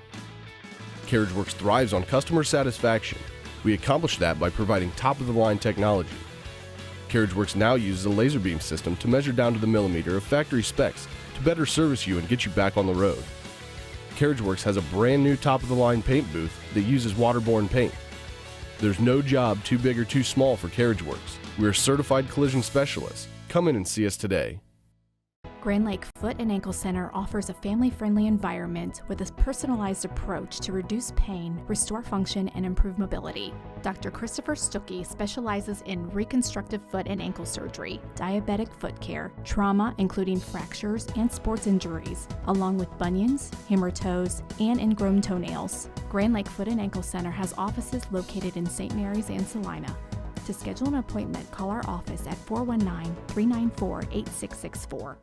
CarriageWorks thrives on customer satisfaction. We accomplish that by providing top-of-the-line technology. CarriageWorks now uses a laser beam system to measure down to the millimeter of factory specs to better service you and get you back on the road. Carriage Works has a brand new top-of-the-line paint booth that uses waterborne paint. There's no job too big or too small for Carriage Works. We're certified collision specialists. Come in and see us today. Grand Lake Foot and Ankle Center offers a family-friendly environment with a personalized approach to reduce pain, restore function, and improve mobility. Dr. Christopher Stuckey specializes in reconstructive foot and ankle surgery, diabetic foot care, trauma including fractures and sports injuries, along with bunions, hammer toes, and ingrown toenails. Grand Lake Foot and Ankle Center has offices located in St. Mary's and Salina. To schedule an appointment, call our office at 419-394-8664.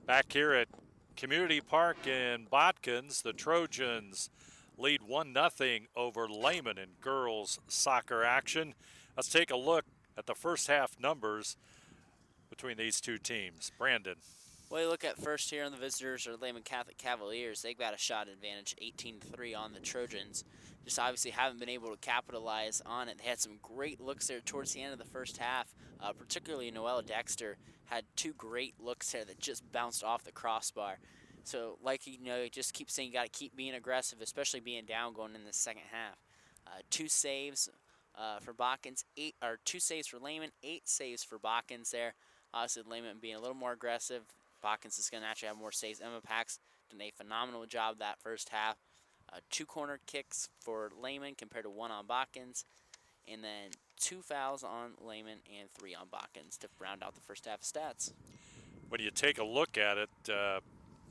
Back here at Community Park in Botkins, the Trojans lead 1-0 over Lehman in girls soccer action. Let's take a look at the first half numbers between these two teams. Brandon. Well, you look at first here on the visitors or Lehman Catholic Cavaliers. They've got a shot advantage, 18-3 on the Trojans. Just obviously haven't been able to capitalize on it. They had some great looks there towards the end of the first half, particularly Noella Dexter had two great looks there that just bounced off the crossbar. So, like you just keep saying you got to keep being aggressive, especially being down going in the second half. 2 saves for Botkins, 2 saves for Lehman, 8 saves for Botkins there. Obviously, Lehman being a little more aggressive. Botkins is going to actually have more saves. Emma Pax did a phenomenal job that first half. 2 corner kicks for Lehman compared to 1 on Botkins. And then 2 fouls on Lehman and 3 on Botkins to round out the first half stats. When you take a look at it, the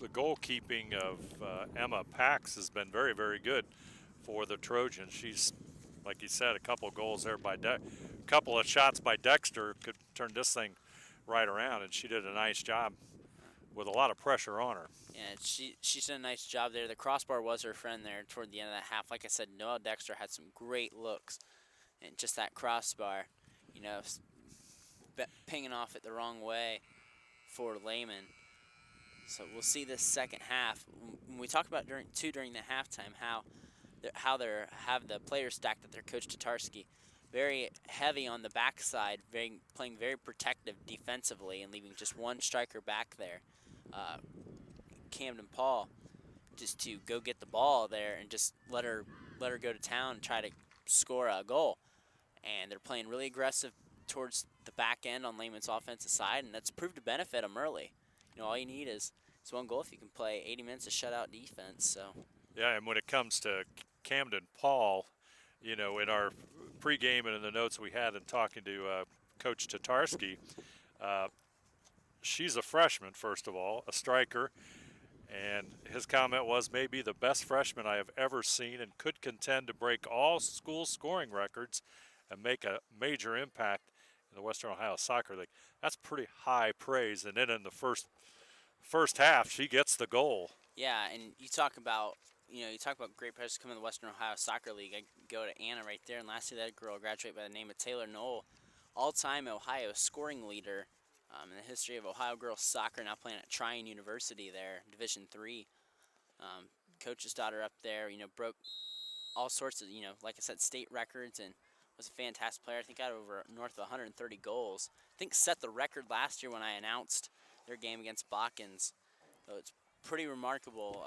goalkeeping of Emma Pax has been very, very good for the Trojans. She's, like you said, a couple of goals there by couple of shots by Dexter could turn this thing right around, and she did a nice job with a lot of pressure on her. Yeah, she's done a nice job there. The crossbar was her friend there toward the end of that half. Like I said, Noelle Dexter had some great looks. And just that crossbar, pinging off it the wrong way for Lehman. So we'll see this second half. When we talk about during the halftime, how they have the players stacked at their coach Tatarski, very heavy on the backside, playing very protective defensively and leaving just one striker back there, Camden Paul, just to go get the ball there and just let her go to town and try to score a goal. And they're playing really aggressive towards the back end on Lehman's offensive side, and that's proved to benefit them early. All you need is one goal if you can play 80 minutes of shutout defense. So. Yeah, and when it comes to Camden Paul, in our pregame and in the notes we had in talking to Coach Tatarski, she's a freshman, first of all, a striker. And his comment was, maybe the best freshman I have ever seen and could contend to break all school scoring records and make a major impact in the Western Ohio Soccer League. That's pretty high praise. And then in the first half, she gets the goal. Yeah, and you talk about great players coming to the Western Ohio Soccer League. I go to Anna right there, and lastly, that girl graduated by the name of Taylor Knoll, all-time Ohio scoring leader in the history of Ohio girls soccer, now playing at Tryon University there, Division III. Coach's daughter up there, broke all sorts of, like I said, state records and was a fantastic player. I think got over north of 130 goals. I think set the record last year when I announced their game against Botkins. So it's pretty remarkable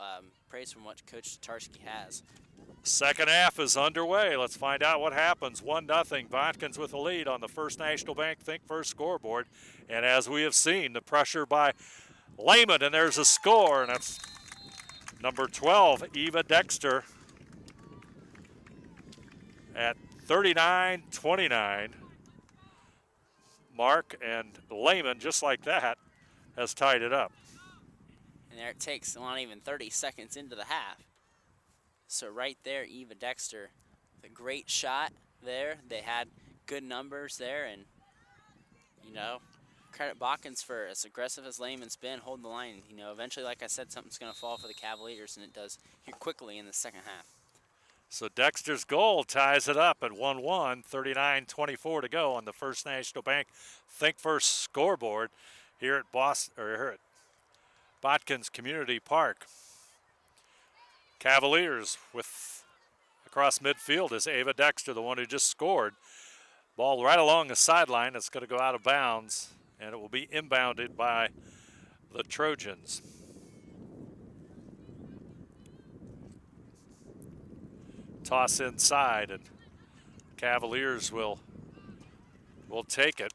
praise from what Coach Tatarski has. Second half is underway. Let's find out what happens. 1-0, Botkins with a lead on the First National Bank Think First scoreboard. And as we have seen, the pressure by Lehman, and there's a score, and that's number 12, Eva Dexter, at 39-29. Mark, and Lehman, just like that, has tied it up. And there it takes not even 30 seconds into the half. So right there, Eva Dexter, a great shot there. They had good numbers there, and, credit Botkins for as aggressive as Lehman's been, holding the line. Eventually, like I said, something's going to fall for the Cavaliers, and it does here quickly in the second half. So Dexter's goal ties it up at 1-1, 39-24 to go on the First National Bank Think First scoreboard here at Botkins Community Park. Cavaliers with across midfield is Ava Dexter, the one who just scored. Ball right along the sideline. It's going to go out of bounds and it will be inbounded by the Trojans. Toss inside, and Cavaliers will take it,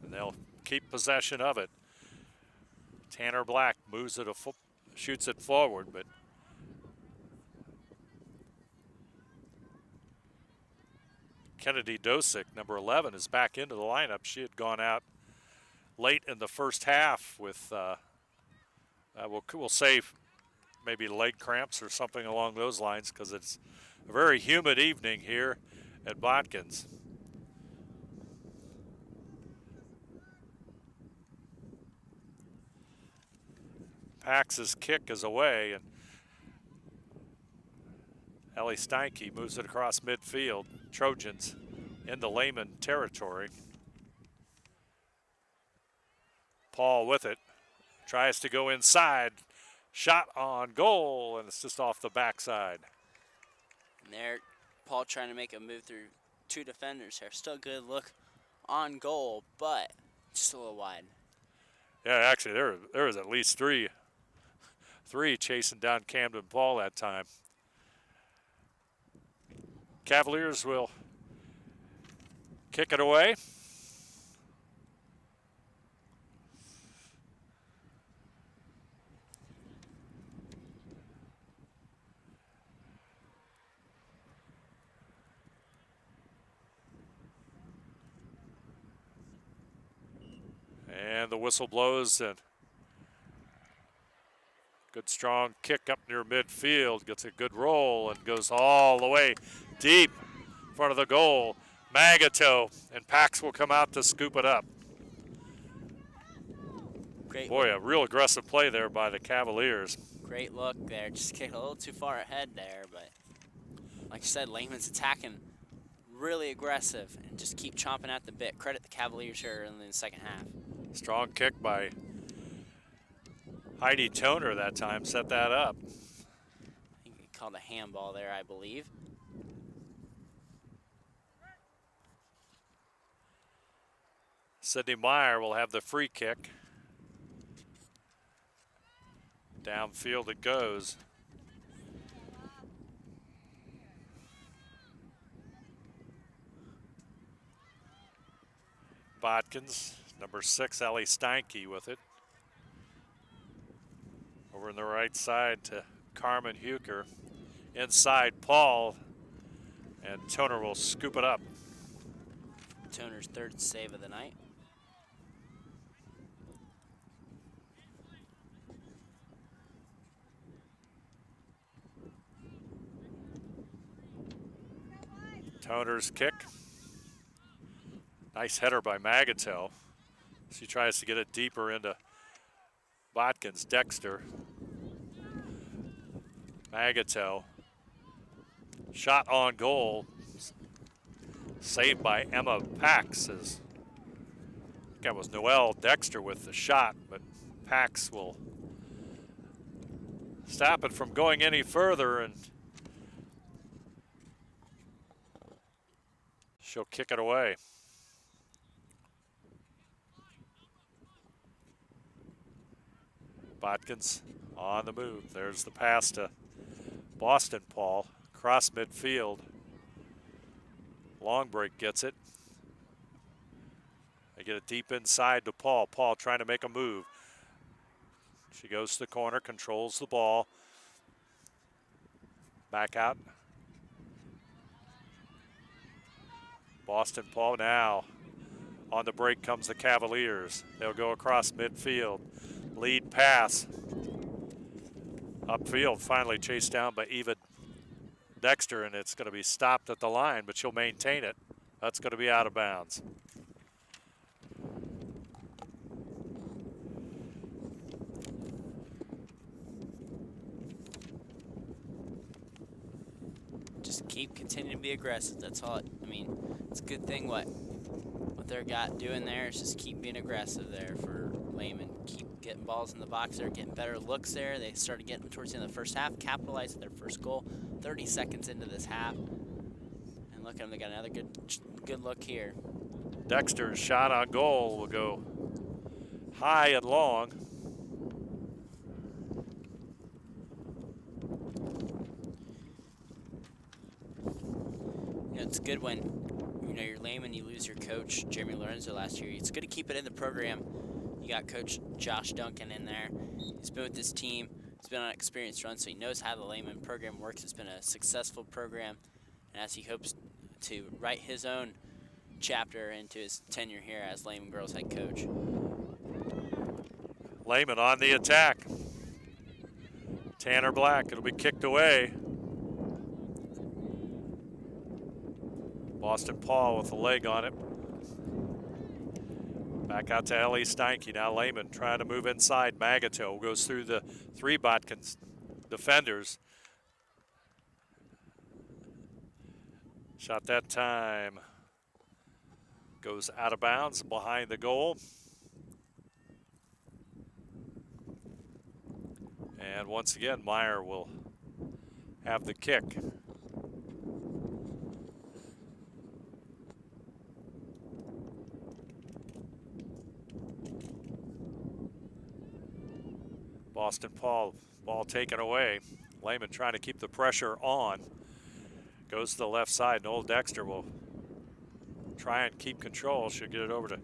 and they'll keep possession of it. Tanner Black moves it, shoots it forward, but Kennedy Dosick, number 11, is back into the lineup. She had gone out late in the first half with, we'll say, maybe leg cramps or something along those lines, because it's a very humid evening here at Botkins. Pax's kick is away, and Ellie Steinke moves it across midfield. Trojans into Lehman territory. Paul with it, tries to go inside. Shot on goal, and it's just off the backside. And there, Paul trying to make a move through two defenders here. Still good look on goal, but just a little wide. Yeah, actually, there was at least three chasing down Camden Paul that time. Cavaliers will kick it away. And the whistle blows, and good strong kick up near midfield, gets a good roll and goes all the way deep in front of the goal. Magato, and Pax will come out to scoop it up. Great. Boy, a real aggressive play there by the Cavaliers. Great look there, just kicked a little too far ahead there, but like you said, Lehman's attacking really aggressive and just keep chomping at the bit. Credit the Cavaliers here in the second half. Strong kick by Heidi Toner that time, set that up. I think he called a handball there, I believe. Sydney Meyer will have the free kick. Downfield it goes. Botkins, number 6, Ellie Steinke with it. Over on the right side to Carmen Huker. Inside, Paul, and Toner will scoop it up. Toner's third save of the night. Toner's kick. Nice header by Magatel. She tries to get it deeper into Botkins. Dexter. Magatel. Shot on goal. Saved by Emma Pax. That was Noelle Dexter with the shot, but Pax will stop it from going any further, and she'll kick it away. Botkins on the move. There's the pass to Boston Paul. Cross midfield. Long break gets it. They get it deep inside to Paul. Paul trying to make a move. She goes to the corner, controls the ball. Back out. Boston Paul now. On the break comes the Cavaliers. They'll go across midfield. Lead pass. Upfield, finally chased down by Eva Dexter, and it's going to be stopped at the line, but she'll maintain it. That's going to be out of bounds. Just continue to be aggressive. That's all. I mean, it's a good thing what they're doing there is just keep being aggressive there for Lehman. Keep getting balls in the box there, getting better looks there. They started getting them towards the end of the first half, capitalized their first goal 30 seconds into this half. And look at them, they got another good look here. Dexter's shot on goal will go high and long. You know, it's good when, you know, you're Lehman, you lose your coach, Jeremy Lorenzo, last year. It's good to keep it in the program. You got Coach Josh Duncan in there. He's been with this team. He's been on an experienced run, so he knows how the Lehman program works. It's been a successful program, and as he hopes to write his own chapter into his tenure here as Lehman girls head coach. Lehman on the attack. Tanner Black, it'll be kicked away. Boston Paul with a leg on it. Back out to Ellie Steinke. Now Lehman trying to move inside. Magato goes through the 3 Botkins defenders. Shot that time goes out of bounds behind the goal. And once again, Meyer will have the kick. Boston Paul, ball taken away. Lehman trying to keep the pressure on. Goes to the left side. Noel Dexter will try and keep control. She'll get it over to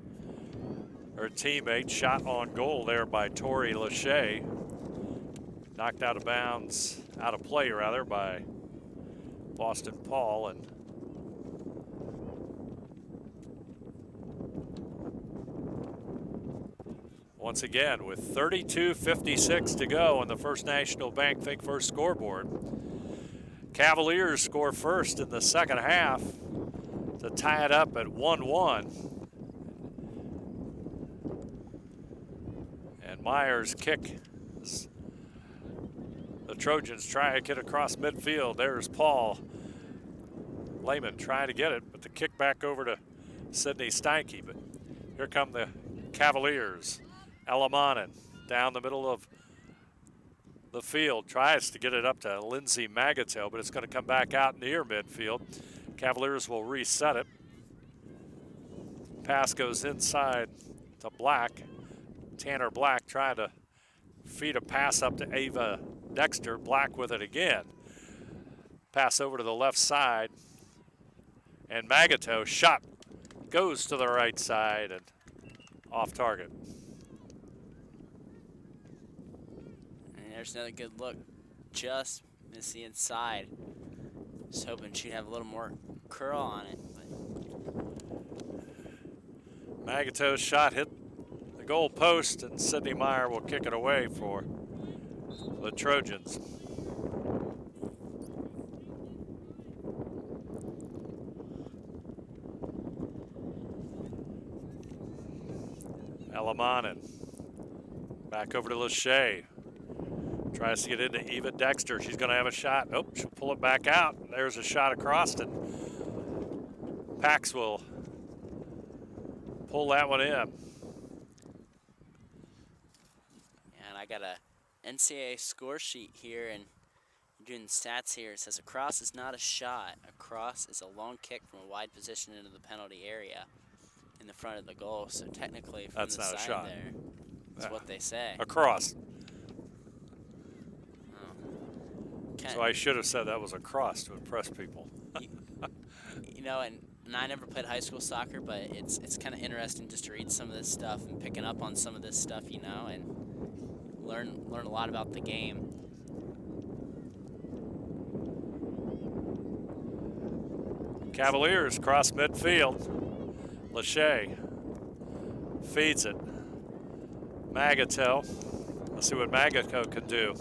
her teammate. Shot on goal there by Tori Lachey. Knocked out of bounds, out of play rather, by Boston Paul. And once again, with 32:56 to go on the First National Bank Think First scoreboard, Cavaliers score first in the second half to tie it up at 1-1. And Meyer's kick, the Trojans try to get across midfield. There's Paul. Lehman trying to get it, but the kick back over to Sydney Steinke. But here come the Cavaliers. Elamanen down the middle of the field, tries to get it up to Lindsay Magato, but it's going to come back out near midfield. Cavaliers will reset it. Pass goes inside to Black. Tanner Black trying to feed a pass up to Ava Dexter. Black with it again. Pass over to the left side. And Magato shot goes to the right side and off target. And there's another good look. Just missed the inside. Just hoping she'd have a little more curl on it. But Magato's shot hit the goal post, and Sydney Meyer will kick it away for the Trojans. Elamanen back over to Lachey. Tries to get into Eva Dexter. She's going to have a shot. Oh, she'll pull it back out. There's a shot across, and Pax will pull that one in. And I got a NCAA score sheet here, and doing stats here. It says a cross is not a shot. A cross is a long kick from a wide position into the penalty area in the front of the goal. So technically, from That's the not a side shot. there, that's what they say. A cross. Oh. So I should have said that was a cross to impress people. You know, and I never played high school soccer, but it's kind of interesting just to read some of this stuff and picking up on some of this stuff, you know, and learn a lot about the game. Cavaliers cross midfield. Lachey feeds it. Magato. Let's see what Magato can do.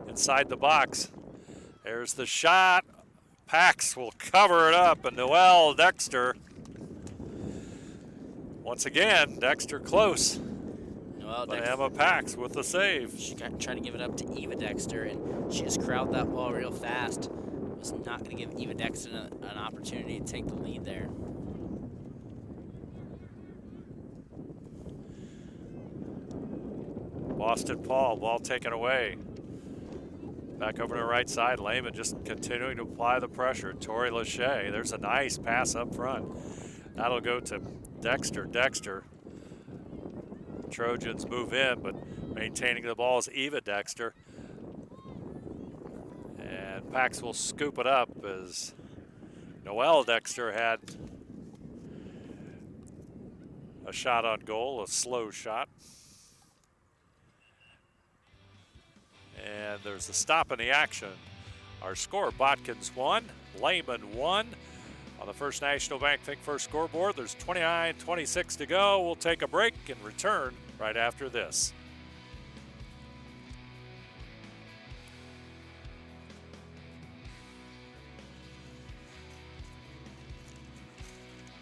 Inside the box. There's the shot. Pax will cover it up, and Noelle Dexter. Once again, Dexter close. Noelle But Dexter, Emma Pax with the save. she tried to give it up to Eva Dexter, and she just corralled that ball real fast. Was not going to give Eva Dexter an opportunity to take the lead there. Boston Paul, ball taken away. Back over to the right side. Lehman just continuing to apply the pressure. Tori Lachey, there's a nice pass up front. That'll go to Dexter. Dexter. Trojans move in, but maintaining the ball is Eva Dexter. And Pax will scoop it up as Noelle Dexter had a shot on goal, a slow shot. And there's a stop in the action. Our score, Botkins 1, Lehman 1. On the First National Bank Think First scoreboard, there's 29:26 to go. We'll take a break and return right after this.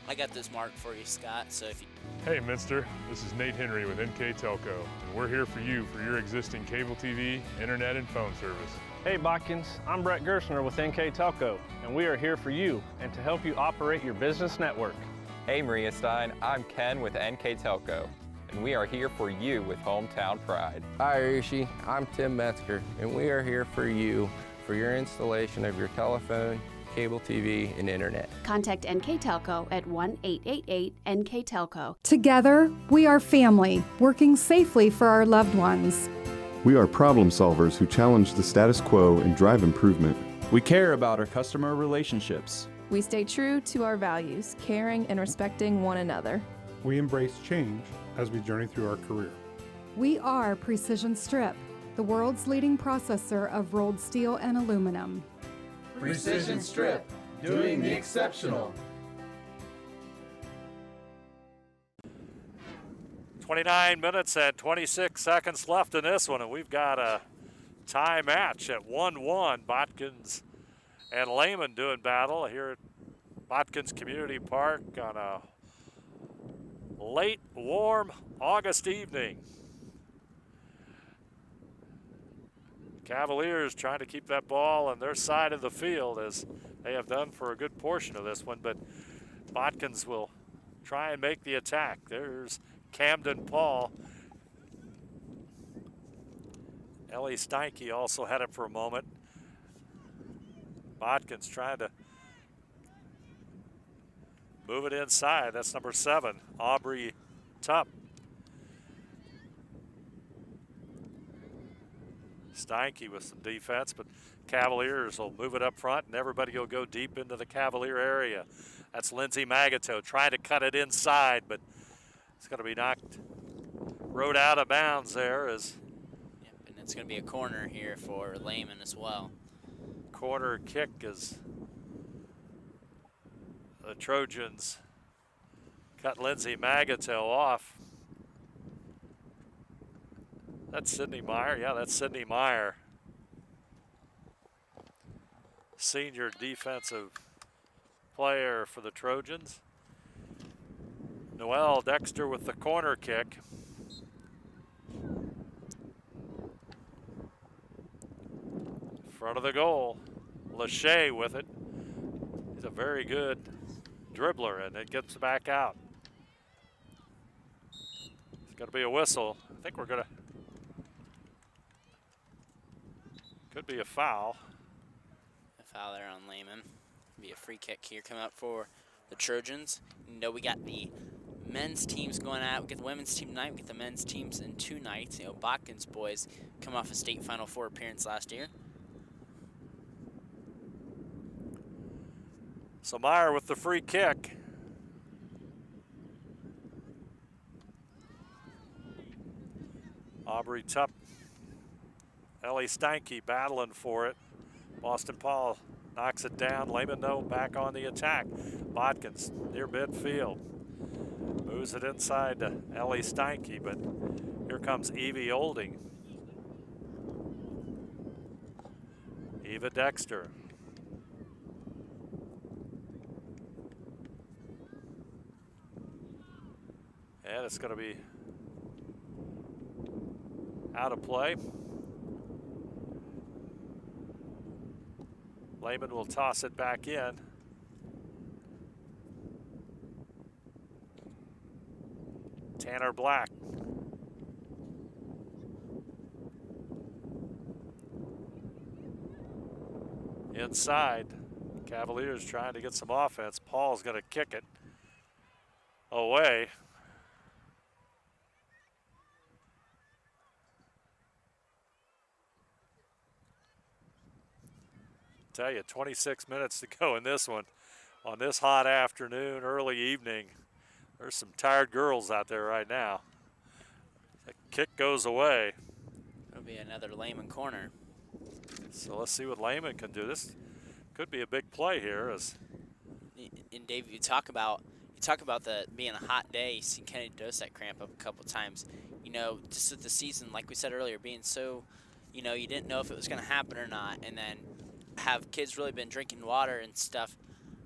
I got this marked for you, Scott, so if you... Hey, Minster, this is Nate Henry with NKTelco, and we're here for you for your existing cable TV, internet, and phone service. Hey Botkins, I'm Brett Gerstner with NKTelco, and we are here for you and to help you operate your business network. Hey Maria Stein, I'm Ken with NKTelco, and we are here for you with Hometown Pride. Hi Rishi, I'm Tim Metzger, and we are here for you for your installation of your telephone, cable TV, and internet. Contact NKTelco at 1-888-NKTelco. Together, we are family, working safely for our loved ones. We are problem solvers who challenge the status quo and drive improvement. We care about our customer relationships. We stay true to our values, caring and respecting one another. We embrace change as we journey through our career. We are Precision Strip, the world's leading processor of rolled steel and aluminum. Precision Strip, doing the exceptional. 29 minutes and 26 seconds left in this one, and we've got a tie match at 1-1. Botkins and Lehman doing battle here at Botkins Community Park on a late, warm August evening. Cavaliers trying to keep that ball on their side of the field as they have done for a good portion of this one, but Botkins will try and make the attack. There's Camden Paul. Ellie Steinke also had it for a moment. Botkins trying to move it inside. That's number 7, Aubrey Tupp. Steinke with some defense, but Cavaliers will move it up front and everybody will go deep into the Cavalier area. That's Lindsay Magato trying to cut it inside, but it's going to be knocked, rode out of bounds there. Yep, and it's going to be a corner here for Lehman as well. Corner kick as the Trojans cut Lindsay Magato off. That's Sydney Meyer. Yeah, that's Sydney Meyer. Senior defensive player for the Trojans. Noelle Dexter with the corner kick. Front of the goal. Lachey with it. He's a very good dribbler, and it gets back out. It's going to be a whistle. I think we're going to. Could be a foul. A foul there on Lehman. Be a free kick here coming up for the Trojans. You know, we got the men's teams going out. We get the women's team tonight. We get the men's teams in 2 nights. You know, Botkins boys come off a state Final Four appearance last year. So Meyer with the free kick. Aubrey Tupp, Ellie Steinke battling for it. Boston Paul knocks it down. Lehman, though, back on the attack. Botkins near midfield. Moves it inside to Ellie Steinke, but here comes Evie Olding. Eva Dexter. And it's going to be out of play. Lehman will toss it back in. Tanner Black. Inside. Cavaliers trying to get some offense. Paul's going to kick it. away. Tell you, 26 minutes to go in this one. On this hot afternoon, early evening, there's some tired girls out there right now. The kick goes away. It'll be another Lehman corner. So let's see what Lehman can do. This could be a big play here. And Dave, you talk about the being a hot day. You see Kennedy Dosek cramp up a couple times. You know, just with the season, like we said earlier, being so, you know, you didn't know if it was going to happen or not, and then have kids really been drinking water and stuff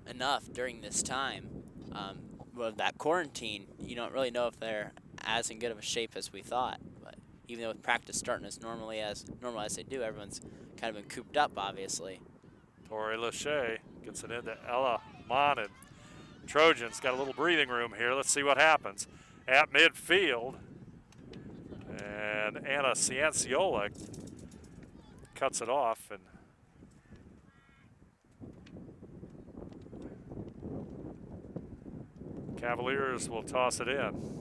enough during this time. With that quarantine, you don't really know if they're as in good of a shape as we thought. But even though with practice starting as normal as they do, everyone's kind of been cooped up, obviously. Tori Lachey gets it into Ella Monin. Trojans got a little breathing room here. Let's see what happens. At midfield, and Anna Cianciola cuts it off, and Cavaliers will toss it in.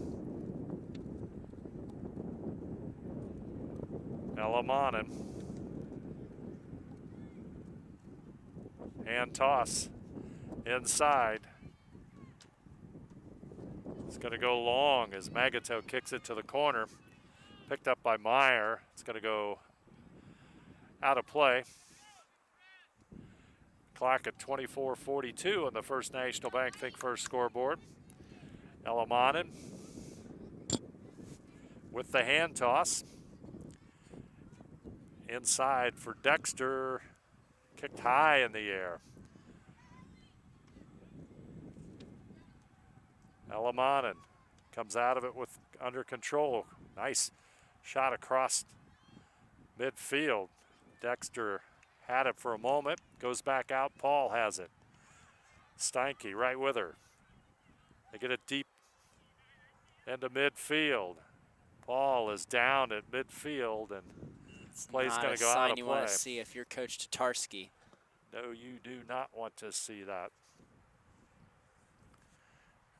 Ella Monin. Hand toss inside. It's going to go long as Magato kicks it to the corner. Picked up by Meyer. It's going to go out of play. Clock at 24:42 on the First National Bank Think First scoreboard. Ella Monin with the hand toss. Inside for Dexter. Kicked high in the air. Ella Monin comes out of it with under control. Nice shot across midfield. Dexter had it for a moment, goes back out. Paul has it. Steinke right with her. They get it deep into midfield. Paul is down at midfield, and play's going to go out of play. You want to see if you're Coach Tatarski. No, you do not want to see that.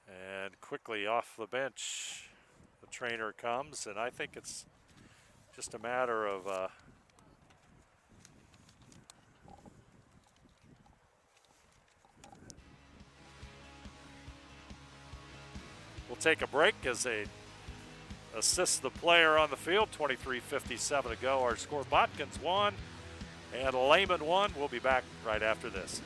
And quickly off the bench, the trainer comes, and I think it's just a matter of we'll take a break as they assist the player on the field. 23:57 to go. Our score: Botkins 1 and Lehman 1. We'll be back right after this.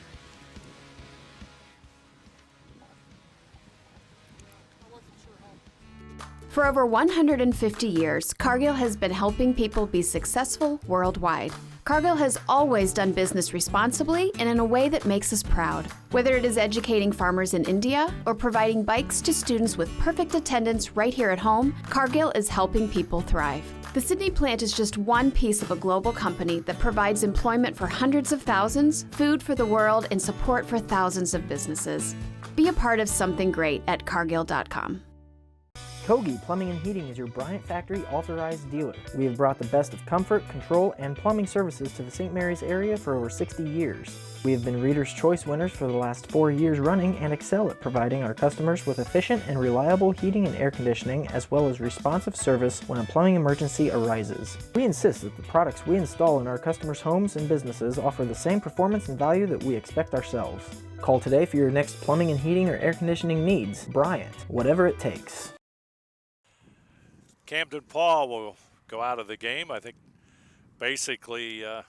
For over 150 years, Cargill has been helping people be successful worldwide. Cargill has always done business responsibly and in a way that makes us proud. Whether it is educating farmers in India or providing bikes to students with perfect attendance right here at home, Cargill is helping people thrive. The Sydney plant is just one piece of a global company that provides employment for hundreds of thousands, food for the world, and support for thousands of businesses. Be a part of something great at cargill.com. Kogi Plumbing and Heating is your Bryant Factory authorized dealer. We have brought the best of comfort, control, and plumbing services to the St. Mary's area for over 60 years. We have been Reader's Choice winners for the last 4 years running and excel at providing our customers with efficient and reliable heating and air conditioning, as well as responsive service when a plumbing emergency arises. We insist that the products we install in our customers' homes and businesses offer the same performance and value that we expect ourselves. Call today for your next plumbing and heating or air conditioning needs. Bryant, whatever it takes. Camden Paul will go out of the game. I think basically a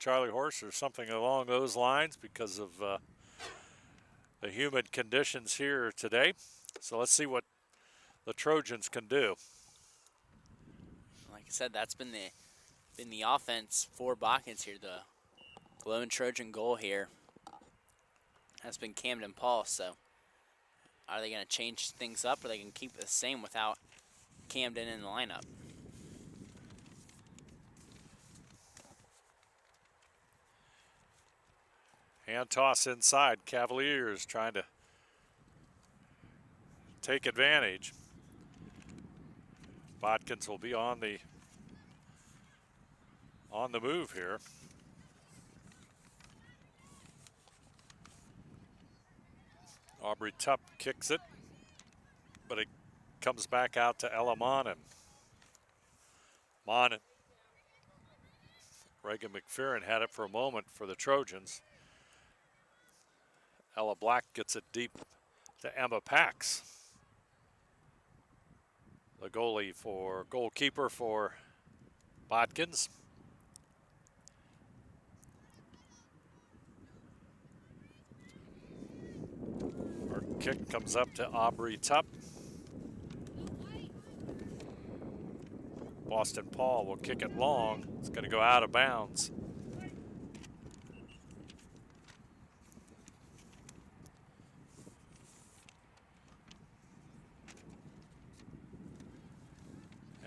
Charlie horse or something along those lines because of the humid conditions here today. So let's see what the Trojans can do. Like I said, that's been the offense for Botkins here. The lone Trojan goal here has been Camden Paul. So are they going to change things up, or they can keep it the same without Camden in the lineup? Hand toss inside. Cavaliers trying to take advantage. Botkins will be on the move here. Aubrey Tupp kicks it, but it comes back out to Ella Monin. Monin. Reagan McPherson had it for a moment for the Trojans. Ella Black gets it deep to Emma Pax, the goalkeeper for Botkins. Our kick comes up to Aubrey Tupp. Boston Paul will kick it long. It's going to go out of bounds.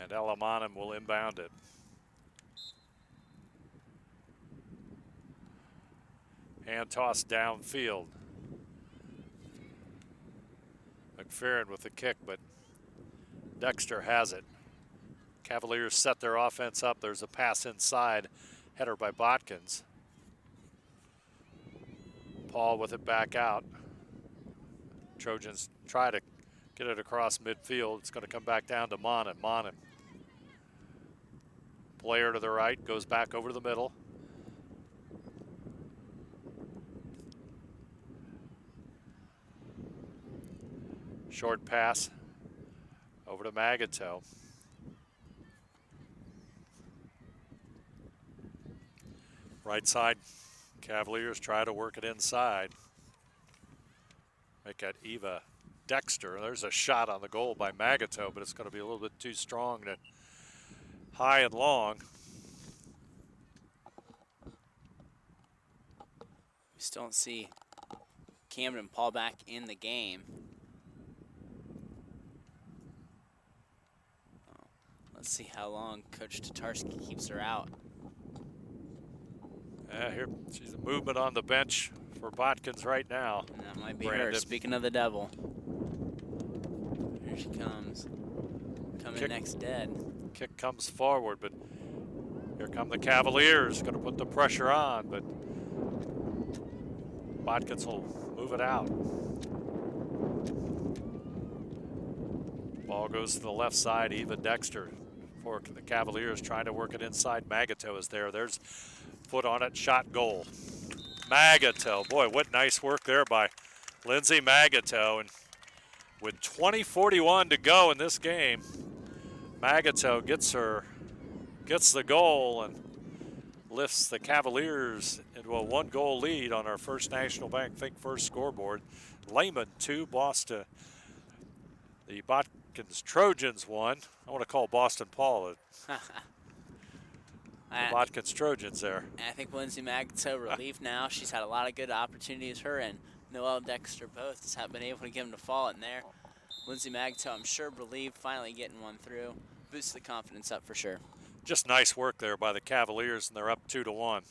And Ella Monin will inbound it. Hand toss downfield. McPherson with the kick, but Dexter has it. Cavaliers set their offense up. There's a pass inside, header by Botkins. Paul with it back out. Trojans try to get it across midfield. It's going to come back down to Monin. Monin. Player to the right, goes back over the middle. Short pass over to Magato. Right side, Cavaliers try to work it inside. Make that Eva Dexter. There's a shot on the goal by Magato, but it's going to be a little bit too strong to high and long. We still don't see Camden Paul back in the game. Let's see how long Coach Tatarski keeps her out. Here, she's a movement on the bench for Botkins right now. And that might be her. Speaking of the devil. Here she comes. Coming next dead. Kick comes forward, but here come the Cavaliers. Going to put the pressure on, but Botkins will move it out. Ball goes to the left side. Eva Dexter for the Cavaliers trying to work it inside. Magato is there. There's foot on it, shot, goal. Magato, boy, what nice work there by Lindsay Magato. And with 20:41 to go in this game, Magato gets the goal and lifts the Cavaliers into a 1-goal lead on our First National Bank Think First scoreboard. Lehman 2, Boston. The Botkins Trojans 1. I want to call Boston Paul the Botkins Trojans there. I think Lindsay Magato relieved now. She's had a lot of good opportunities. Her and Noelle Dexter both just have been able to get them to fall in there. Lindsay Magato, I'm sure, relieved, finally getting one through. Boosts the confidence up for sure. Just nice work there by the Cavaliers, and they're up 2-1.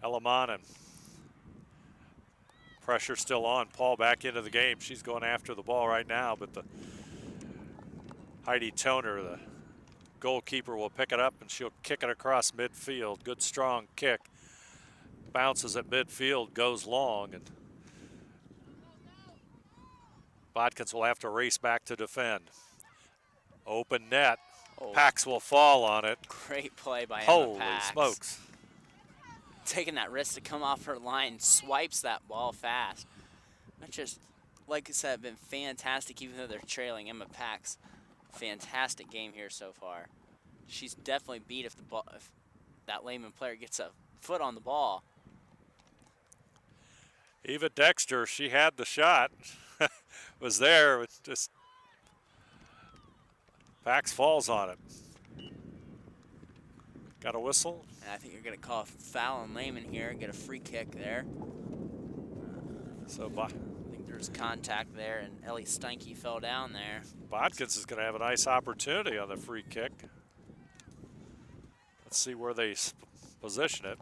Ella Monin. Pressure still on. Paul back into the game. She's going after the ball right now, but the Heidi Toner, the goalkeeper, will pick it up and she'll kick it across midfield. Good strong kick. Bounces at midfield, goes long, and Botkins will have to race back to defend. Open net. Oh. Pax will fall on it. Great play by Emma Holy Pax. smokes. Taking that risk to come off her line, swipes that ball fast. That just, like I said, been fantastic even though they're trailing. Emma Pax, fantastic game here so far. She's definitely beat if that Lehman player gets a foot on the ball. Eva Dexter, she had the shot. Was there, it just Pax falls on it. Got a whistle? And I think you're going to call a foul on Lehman here and get a free kick there. So I think there's contact there, and Ellie Steinke fell down there. Botkins is going to have a nice opportunity on the free kick. Let's see where they position it.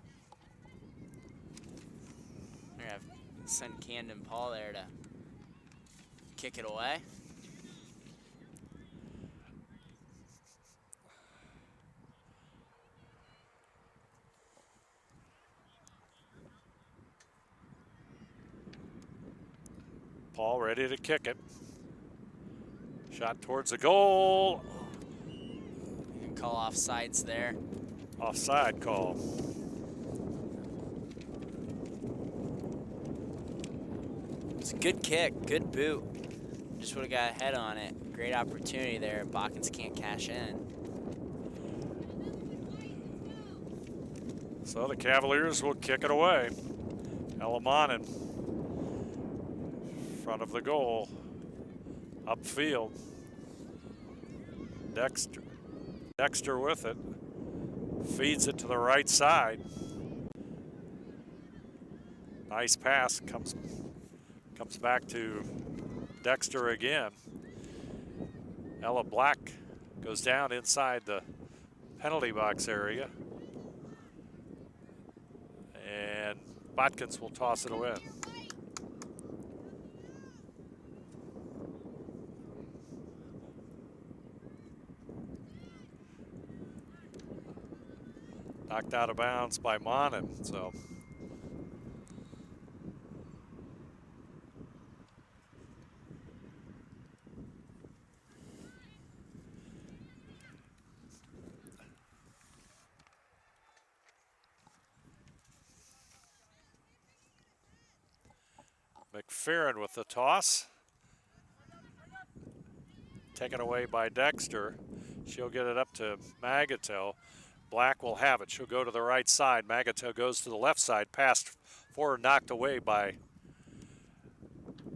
We're going to send Camden Paul there to kick it away. Paul ready to kick it. Shot towards the goal. You can call offsides there. Offside call. It's a good kick, good boot. Just would have got ahead on it. Great opportunity there. Botkins can't cash in. So the Cavaliers will kick it away. Elamanen in front of the goal. Upfield. Dexter with it. Feeds it to the right side. Nice pass. Comes back to Dexter again. Ella Black goes down inside the penalty box area. And Botkins will toss it away. Knocked out of bounds by Monin, so. McFerrin with the toss. Taken away by Dexter. She'll get it up to Magato. Black will have it. She'll go to the right side. Magato goes to the left side. Passed forward, knocked away by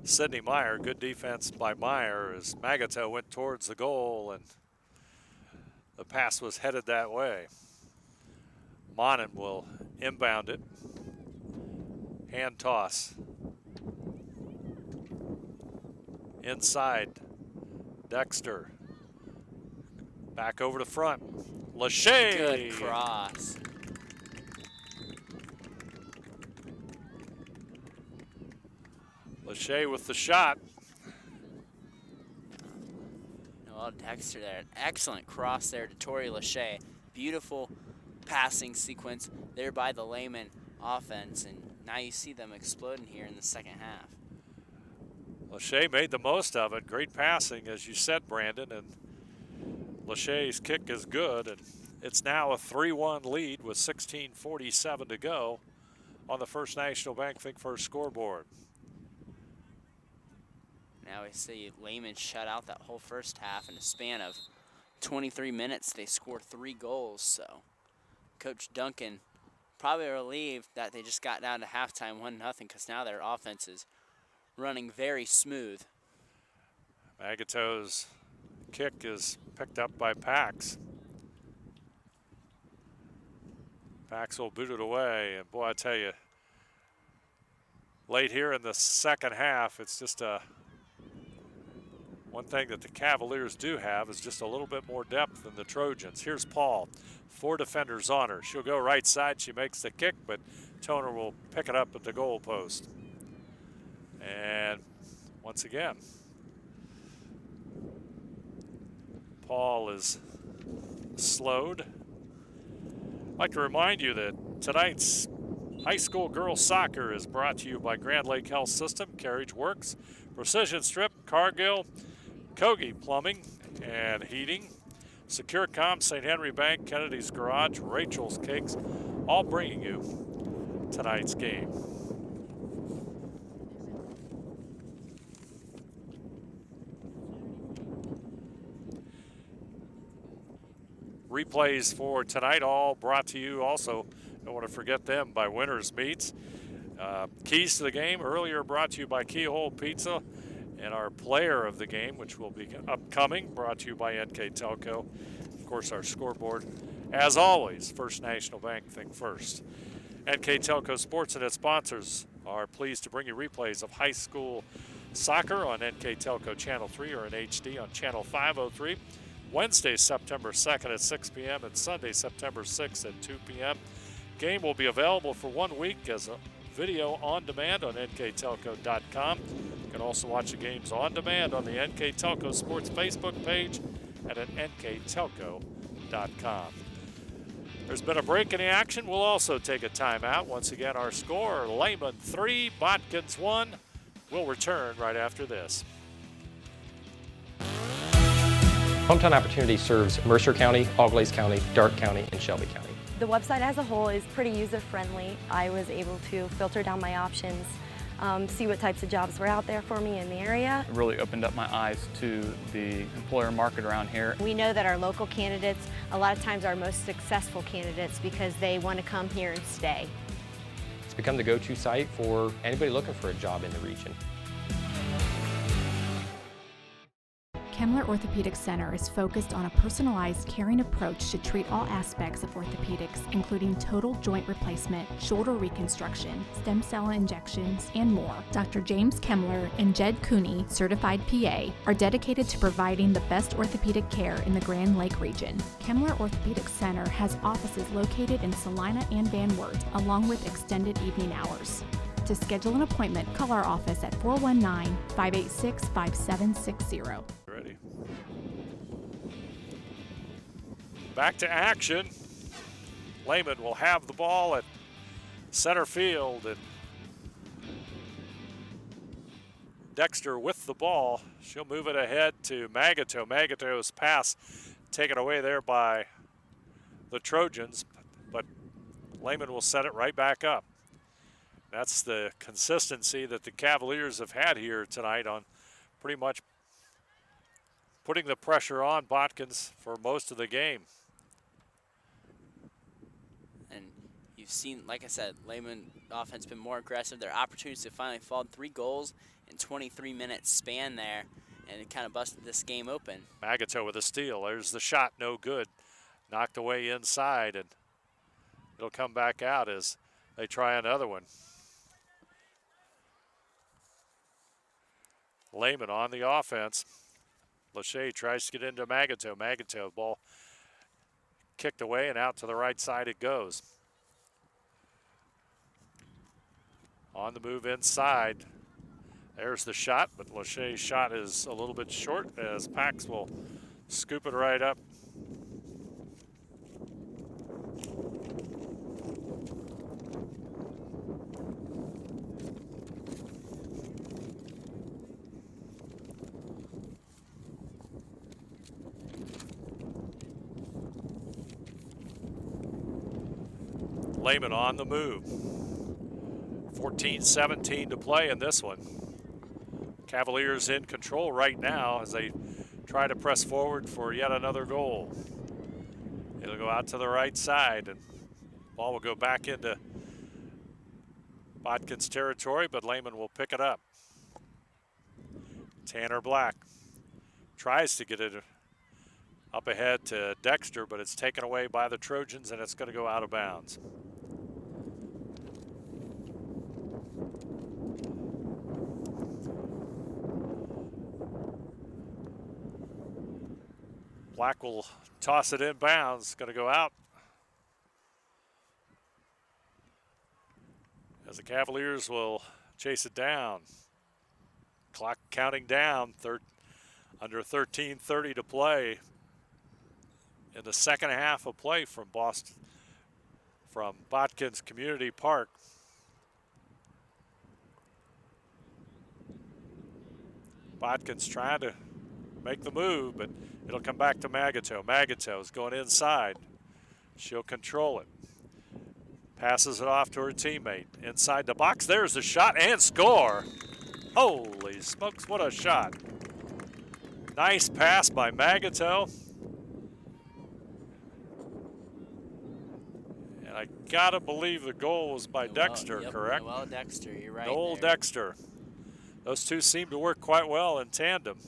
Sydney Meyer. Good defense by Meyer as Magato went towards the goal and the pass was headed that way. Monin will inbound it. Hand toss. Inside, Dexter. Back over to front. Lachey. Good cross. Lachey with the shot. Well, Dexter there. Excellent cross there to Tori Lachey. Beautiful passing sequence there by the Lehman offense. And now you see them exploding here in the second half. Lachey made the most of it. Great passing, as you said, Brandon. And Lachey's kick is good. And it's now a 3-1 lead with 16:47 to go on the First National Bank Think First scoreboard. Now we see Lehman shut out that whole first half in a span of 23 minutes. They score 3 goals. So Coach Duncan probably relieved that they just got down to halftime 1-0 because now their offense is running very smooth. Magato's kick is picked up by Pax. Pax will boot it away, and boy, I tell you, late here in the second half, it's just one thing that the Cavaliers do have is just a little bit more depth than the Trojans. Here's Paul, 4 defenders on her. She'll go right side, she makes the kick, but Toner will pick it up at the goal post. And once again, Paul is slowed. I'd like to remind you that tonight's high school girls soccer is brought to you by Grand Lake Health System, Carriage Works, Precision Strip, Cargill, Kogi Plumbing and Heating, SecureCom, St. Henry Bank, Kennedy's Garage, Rachel's Cakes, all bringing you tonight's game. Replays for tonight all brought to you also, don't want to forget them, by Winners Meats. Keys to the game earlier brought to you by Keyhole Pizza, and our player of the game, which will be upcoming, brought to you by NKTelco. Of course, our scoreboard, as always, First National Bank, think first. NKTelco Sports and its sponsors are pleased to bring you replays of high school soccer on NKTelco Channel 3 or in HD on Channel 503. Wednesday, September 2nd at 6 p.m. and Sunday, September 6th at 2 p.m. Game will be available for 1 week as a video on demand on nktelco.com. You can also watch the games on demand on the NKTelco Sports Facebook page and at nktelco.com. There's been a break in the action. We'll also take a timeout. Once again, our score, Lehman 3, Botkins 1. We'll return right after this. Hometown Opportunity serves Mercer County, Auglaize County, Darke County, and Shelby County. The website as a whole is pretty user-friendly. I was able to filter down my options, see what types of jobs were out there for me in the area. It really opened up my eyes to the employer market around here. We know that our local candidates, a lot of times are our most successful candidates because they want to come here and stay. It's become the go-to site for anybody looking for a job in the region. Kemmler Orthopedic Center is focused on a personalized, caring approach to treat all aspects of orthopedics, including total joint replacement, shoulder reconstruction, stem cell injections, and more. Dr. James Kemmler and Jed Cooney, certified PA, are dedicated to providing the best orthopedic care in the Grand Lake region. Kemmler Orthopedic Center has offices located in Salina and Van Wert, along with extended evening hours. To schedule an appointment, call our office at 419-586-5760. Ready. Back to action. Lehman will have the ball at center field, and Dexter with the ball. She'll move it ahead to Magato. Magato's pass taken away there by the Trojans, but Lehman will set it right back up. That's the consistency that the Cavaliers have had here tonight on pretty much putting the pressure on Botkins for most of the game. And you've seen, like I said, Lehman offense been more aggressive. Their opportunities have finally fallen. 3 goals in 23-minute span there, and it kind of busted this game open. Magato with a steal. There's the shot, no good. Knocked away inside, and it'll come back out as they try another one. Lehman on the offense. Lachey tries to get into Magato. Magato, ball kicked away and out to the right side it goes. On the move inside. There's the shot, but Lachey's shot is a little bit short as Pax will scoop it right up. Lehman on the move. 14-17 to play in this one. Cavaliers in control right now as they try to press forward for yet another goal. It'll go out to the right side, and ball will go back into Botkins territory, but Lehman will pick it up. Tanner Black tries to get it up ahead to Dexter, but it's taken away by the Trojans, and it's going to go out of bounds. Black will toss it in bounds. Going to go out. As the Cavaliers will chase it down. Clock counting down. Under 13:30 to play in the second half of play from Botkins Community Park. Botkins trying to make the move, but it'll come back to Magato. Magato's going inside. She'll control it. Passes it off to her teammate. Inside the box, there's the shot and score. Holy smokes, what a shot. Nice pass by Magato. And I gotta believe the goal was by Dexter, correct? Well, Dexter, you're right. Noel Dexter. Those two seem to work quite well in tandem.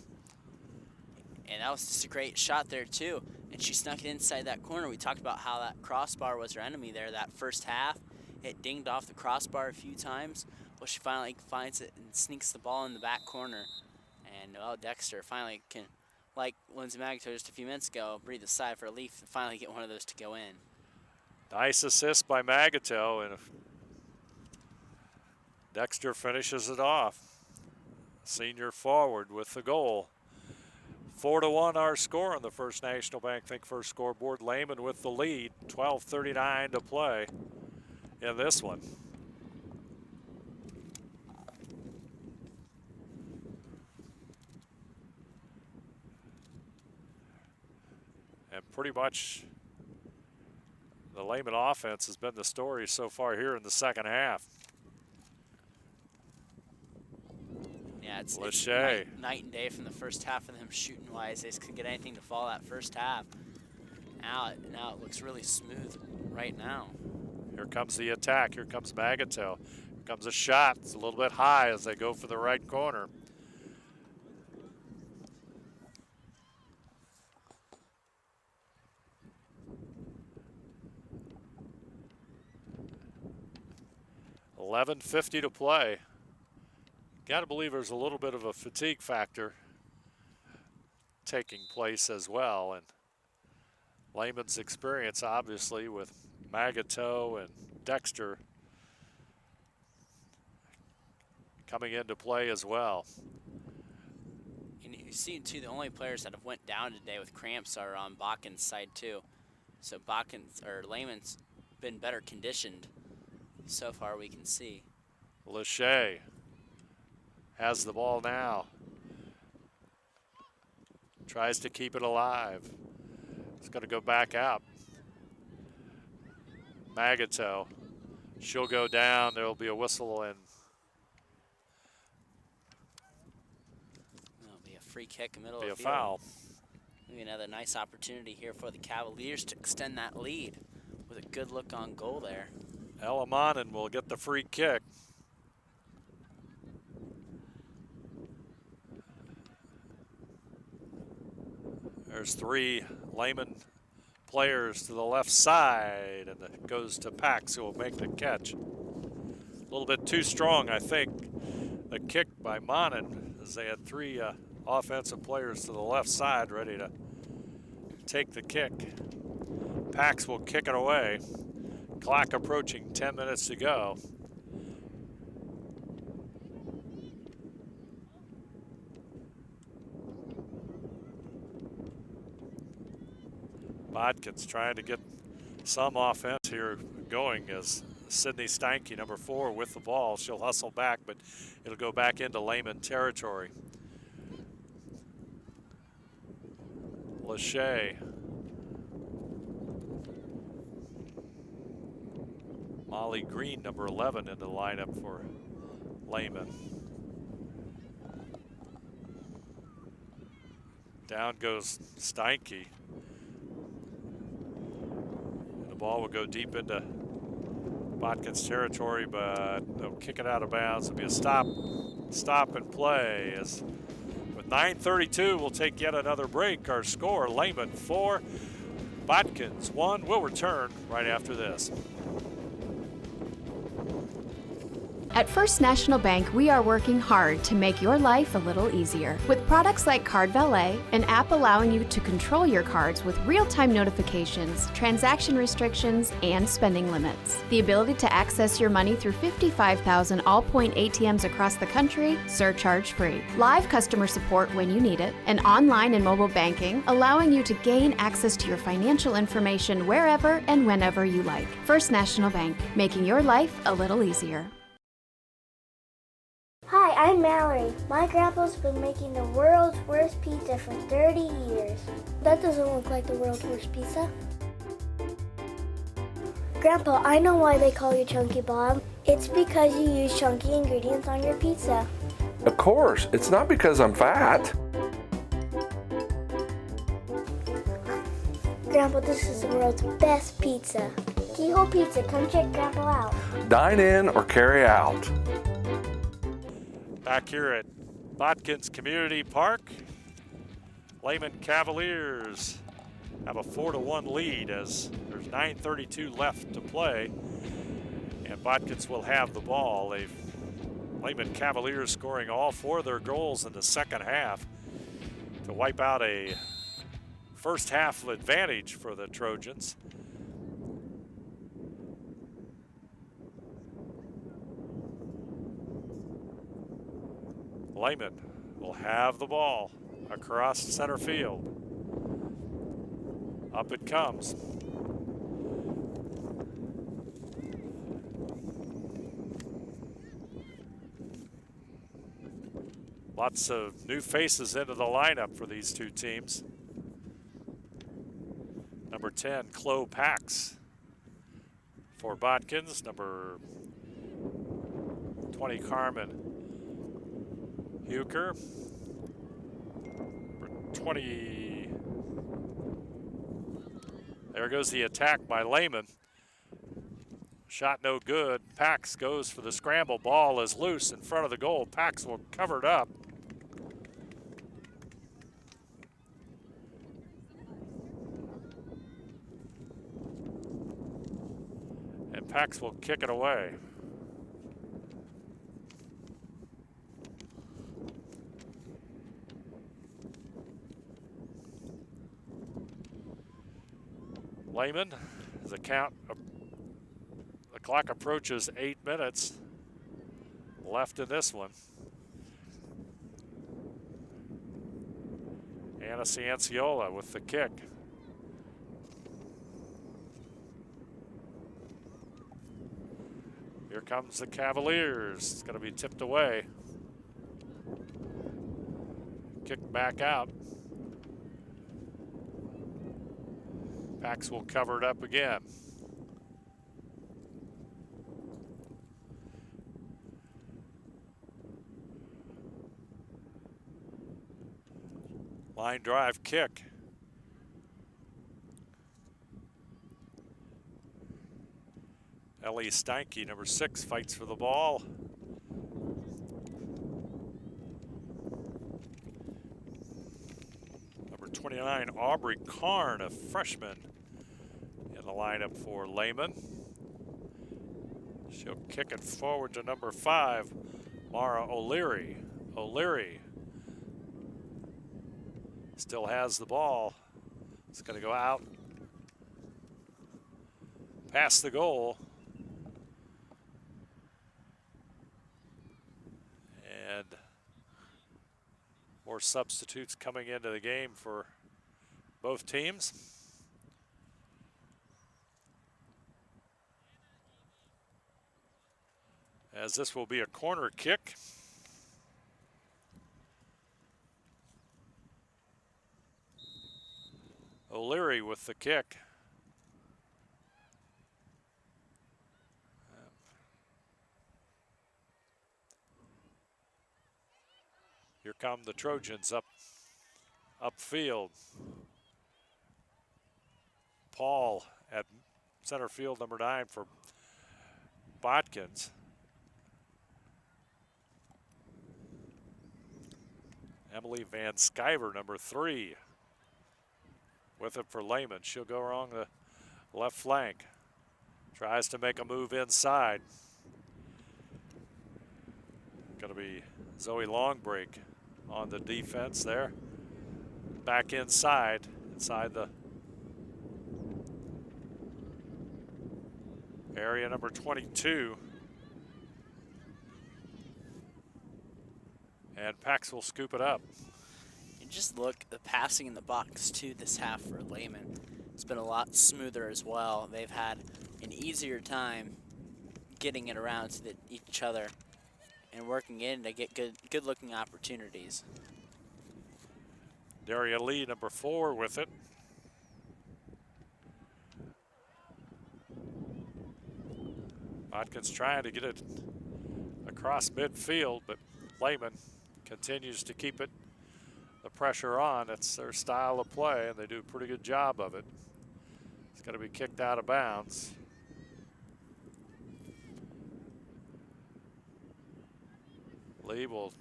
And that was just a great shot there, too. And she snuck it inside that corner. We talked about how that crossbar was her enemy there that first half. It dinged off the crossbar a few times. Well, she finally finds it and sneaks the ball in the back corner. And Noelle Dexter finally can, like Lindsay Magato just a few minutes ago, breathe a sigh of relief and finally get one of those to go in. Nice assist by Magato, and Dexter finishes it off. Senior forward with the goal. 4-1 our score on the First National Bank Think First scoreboard. Lehman with the lead. 12:39 to play in this one. pretty much the Lehman offense has been the story so far here in the second half. Yeah, it's Lachey. night and day from the first half of them shooting wise. They just couldn't get anything to fall that first half. Now it looks really smooth right now. Here comes the attack. Here comes Bagatelle. Here comes a shot. It's a little bit high as they go for the right corner. $11:50 to play. Got to believe there's a little bit of a fatigue factor taking place as well. And Lehman's experience, obviously, with Magato and Dexter coming into play as well. And you see, too, the only players that have went down today with cramps are on Botkins' side, too. So Lehman's been better conditioned so far, we can see. Lachey has the ball now. Tries to keep it alive. It's going to go back out. Magato. She'll go down. There will be a whistle and It'll be a free kick in the middle be of a the field. foul. Maybe another nice opportunity here for the Cavaliers to extend that lead with a good look on goal there. Elamanen will get the free kick. There's 3 Lehman players to the left side, and it goes to Pax, who will make the catch. A little bit too strong, I think, the kick by Mannen, as they had 3 offensive players to the left side ready to take the kick. Pax will kick it away. Clock approaching 10 minutes to go. Botkins trying to get some offense here going as Sydney Steinke, number 4, with the ball. She'll hustle back, but it'll go back into Lehman territory. Lachey. Molly Green, number 11, in the lineup for Lehman. Down goes Steinke. The ball will go deep into Botkins territory, but they'll kick it out of bounds. It'll be a stop and play. As with 9:32, we'll take yet another break. Our score, Lehman 4, Botkins 1. We'll return right after this. At First National Bank, we are working hard to make your life a little easier. With products like Card Valet, an app allowing you to control your cards with real-time notifications, transaction restrictions, and spending limits. The ability to access your money through 55,000 all-point ATMs across the country, surcharge-free. Live customer support when you need it, and online and mobile banking, allowing you to gain access to your financial information wherever and whenever you like. First National Bank, making your life a little easier. Hi, I'm Mallory. My grandpa's been making the world's worst pizza for 30 years. That doesn't look like the world's worst pizza. Grandpa, I know why they call you Chunky Bob. It's because you use chunky ingredients on your pizza. Of course, it's not because I'm fat. Grandpa, this is the world's best pizza. Keyhole Pizza, come check Grandpa out. Dine in or carry out. Back here at Botkins Community Park, Lehman Cavaliers have a 4-1 lead as there's 9:32 left to play, and Botkins will have the ball. Lehman Cavaliers scoring all 4 of their goals in the second half to wipe out a first half advantage for the Trojans. Lehman will have the ball across center field. Up it comes. Lots of new faces into the lineup for these two teams. number 10, Chloe Pax. For Botkins, number 20, Carmen Huker. Number 20, there goes the attack by Lehman. Shot no good. Pax goes for the scramble. Ball is loose in front of the goal. Pax will cover it up. And Pax will kick it away. Lehman, the count, the clock approaches 8 minutes left in this one. Anna Cianciola with the kick. Here comes the Cavaliers. It's going to be tipped away. Kick back out. Pax will cover it up again. Line drive kick. Ellie Steinke, number 6, fights for the ball. Number 29, Aubrey Karn, a freshman, in the lineup for Lehman. She'll kick it forward to number 5, Mara O'Leary. O'Leary still has the ball. It's going to go out past the goal. And more substitutes coming into the game for both teams. As this will be a corner kick. O'Leary with the kick. Here come the Trojans upfield. Paul at center field, number 9 for Botkins. Emily Van Skyver, number 3, with it for Lehman. She'll go along the left flank. Tries to make a move inside. Going to be Zoe Longbreak on the defense there. Back inside the area, number 22. And Pax will scoop it up. You just look, the passing in the box too this half for Lehman. It's been a lot smoother as well. They've had an easier time getting it around to each other and working in to get good looking opportunities. Daria Lee, number 4, with it. Botkins trying to get it across midfield, but Lehman continues to keep the pressure on. It's their style of play, and they do a pretty good job of it. It's going to be kicked out of bounds. Lee will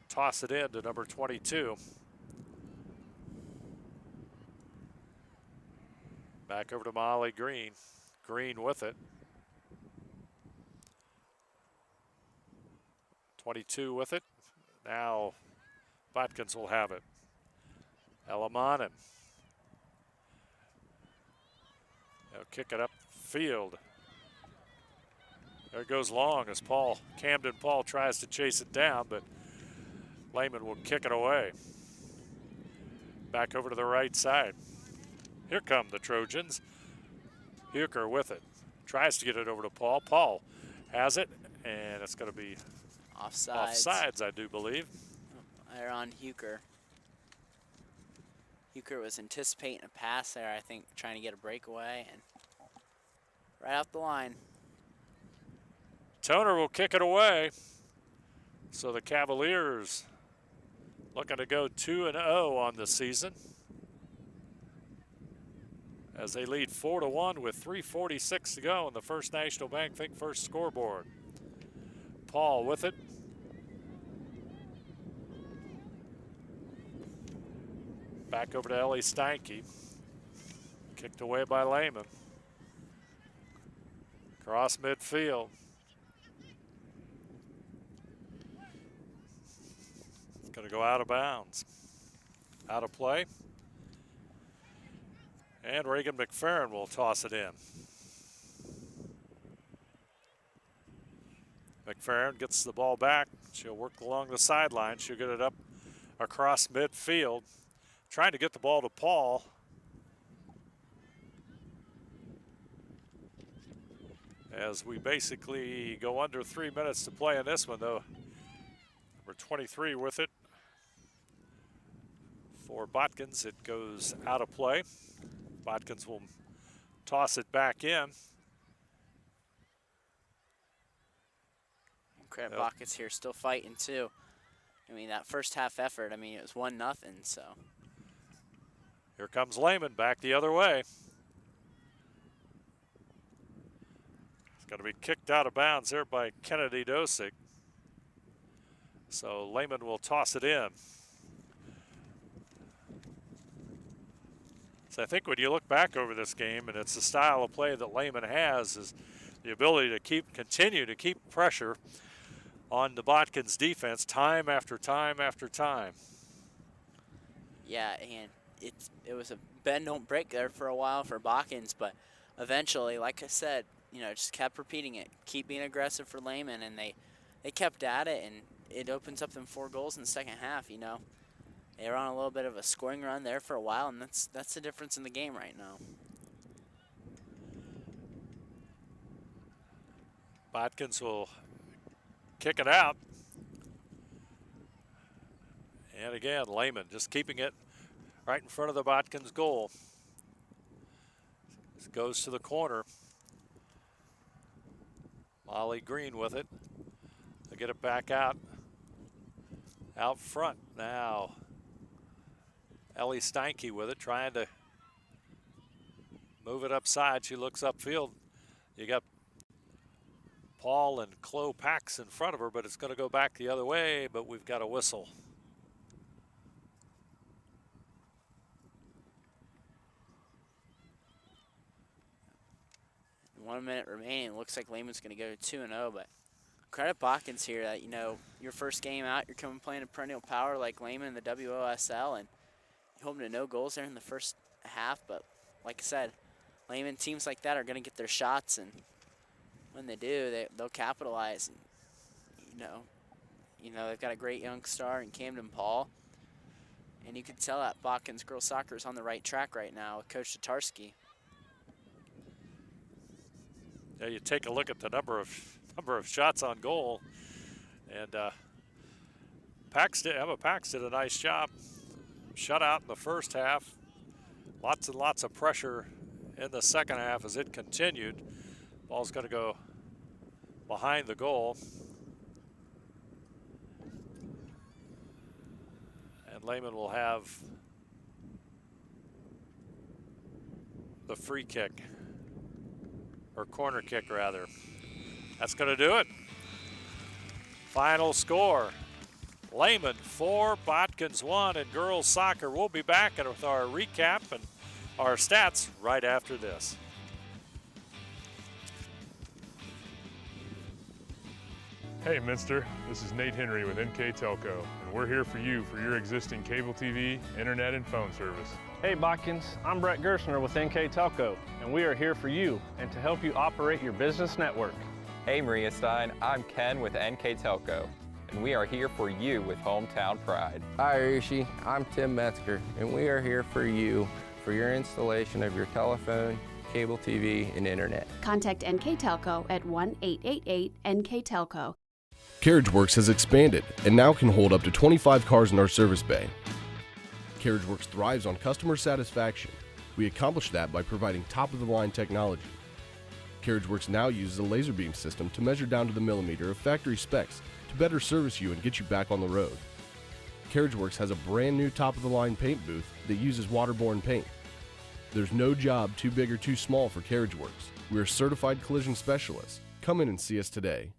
toss it in to number 22. Back over to Molly Green. Green with it. 22 with it. Now Botkins will have it. Elamanen. They'll kick it up field. There goes Long as Camden Paul tries to chase it down, but Lehman will kick it away. Back over to the right side. Here come the Trojans. Huker with it. Tries to get it over to Paul. Paul has it, and it's going to be offsides, I do believe. They're on Huker. Euchre was anticipating a pass there, I think, trying to get a breakaway, and right off the line. Toner will kick it away. So the Cavaliers looking to go 2-0 on the season as they lead 4-1 with 3:46 to go in the First National Bank Think First scoreboard. Paul with it. Back over to Ellie Steinke. Kicked away by Lehman. Cross midfield. It's going to go out of bounds. Out of play. And Reagan McFerrin will toss it in. McFerrin gets the ball back. She'll work along the sideline. She'll get it up across midfield. Trying to get the ball to Paul. As we basically go under 3 minutes to play in this one, though. Number 23 with it. For Botkins, it goes out of play. Botkins will toss it back in. Credit Botkins here, still fighting too. I mean, that first half effort, I mean, it was 1-0, so. Here comes Lehman back the other way. It's going to be kicked out of bounds there by Kennedy Dosick. So Lehman will toss it in. So I think when you look back over this game, and it's the style of play that Lehman has, is the ability to continue to keep pressure on the Botkins defense time after time after time. Yeah, and it was a bend don't break there for a while for Botkins, but eventually, like I said, you know, just kept repeating it, keep being aggressive for Lehman, and they kept at it, and it opens up them 4 goals in the second half. You know, they were on a little bit of a scoring run there for a while, and that's the difference in the game right now. Botkins will kick it out. And again, Lehman just keeping it right in front of the Botkins goal. This goes to the corner. Molly Green with it. They get it back out front now. Ellie Steinke with it, trying to move it upside. She looks upfield. You got Paul and Chloe Pax in front of her, but it's going to go back the other way, but we've got a whistle. One minute remaining. Looks like Lehman's going to go 2-0, but credit Botkins here that, you know, your first game out, you're coming playing a perennial power like Lehman in the WOSL, and you're hoping to no goals there in the first half. But like I said, Lehman teams like that are going to get their shots, and when they do, they'll capitalize. And, you know, they've got a great young star in Camden Paul, and you can tell that Botkins girls soccer is on the right track right now with Coach Tatarski. Yeah, you take a look at the number of shots on goal, and Emma Pax did a nice job. Shut out in the first half. Lots and lots of pressure in the second half as it continued. Ball's going to go behind the goal. And Lehman will have the free kick. Or corner kick, rather. That's going to do it. Final score. Lehman 4, Botkins 1 in girls soccer. We'll be back with our recap and our stats right after this. Hey Minster, this is Nate Henry with NKTelco, and we're here for you for your existing cable TV, internet, and phone service. Hey Botkins, I'm Brett Gerstner with NKTelco, and we are here for you and to help you operate your business network. Hey Maria Stein, I'm Ken with NKTelco, and we are here for you with Hometown Pride. Hi Rishi, I'm Tim Metzger, and we are here for you for your installation of your telephone, cable TV, and internet. Contact NKTelco at 1-888-NKTelco. CarriageWorks has expanded and now can hold up to 25 cars in our service bay. CarriageWorks thrives on customer satisfaction. We accomplish that by providing top-of-the-line technology. CarriageWorks now uses a laser beam system to measure down to the millimeter of factory specs to better service you and get you back on the road. CarriageWorks has a brand new top-of-the-line paint booth that uses waterborne paint. There's no job too big or too small for CarriageWorks. We're certified collision specialists. Come in and see us today.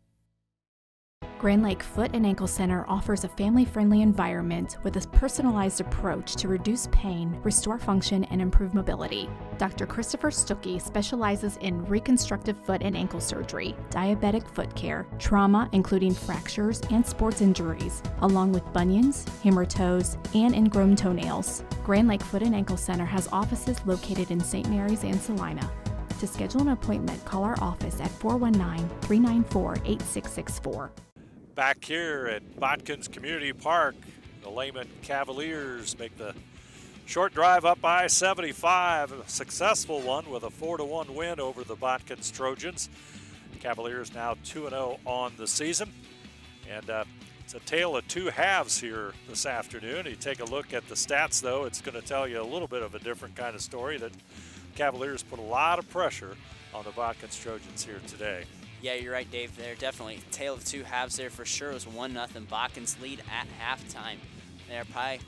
Grand Lake Foot and Ankle Center offers a family-friendly environment with a personalized approach to reduce pain, restore function, and improve mobility. Dr. Christopher Stuckey specializes in reconstructive foot and ankle surgery, diabetic foot care, trauma including fractures and sports injuries, along with bunions, hammer toes, and ingrown toenails. Grand Lake Foot and Ankle Center has offices located in St. Mary's and Salina. To schedule an appointment, call our office at 419-394-8664. Back here at Botkins Community Park, the Lehman Cavaliers make the short drive up I-75, a successful one with a 4-1 win over the Botkins Trojans. Cavaliers now 2-0 on the season, and it's a tale of two halves here this afternoon. You take a look at the stats, though, it's going to tell you a little bit of a different kind of story, that Cavaliers put a lot of pressure on the Botkins Trojans here today. Yeah, you're right, Dave. They're definitely a tale of two halves there for sure. It was 1-0 Botkins lead at halftime. They're probably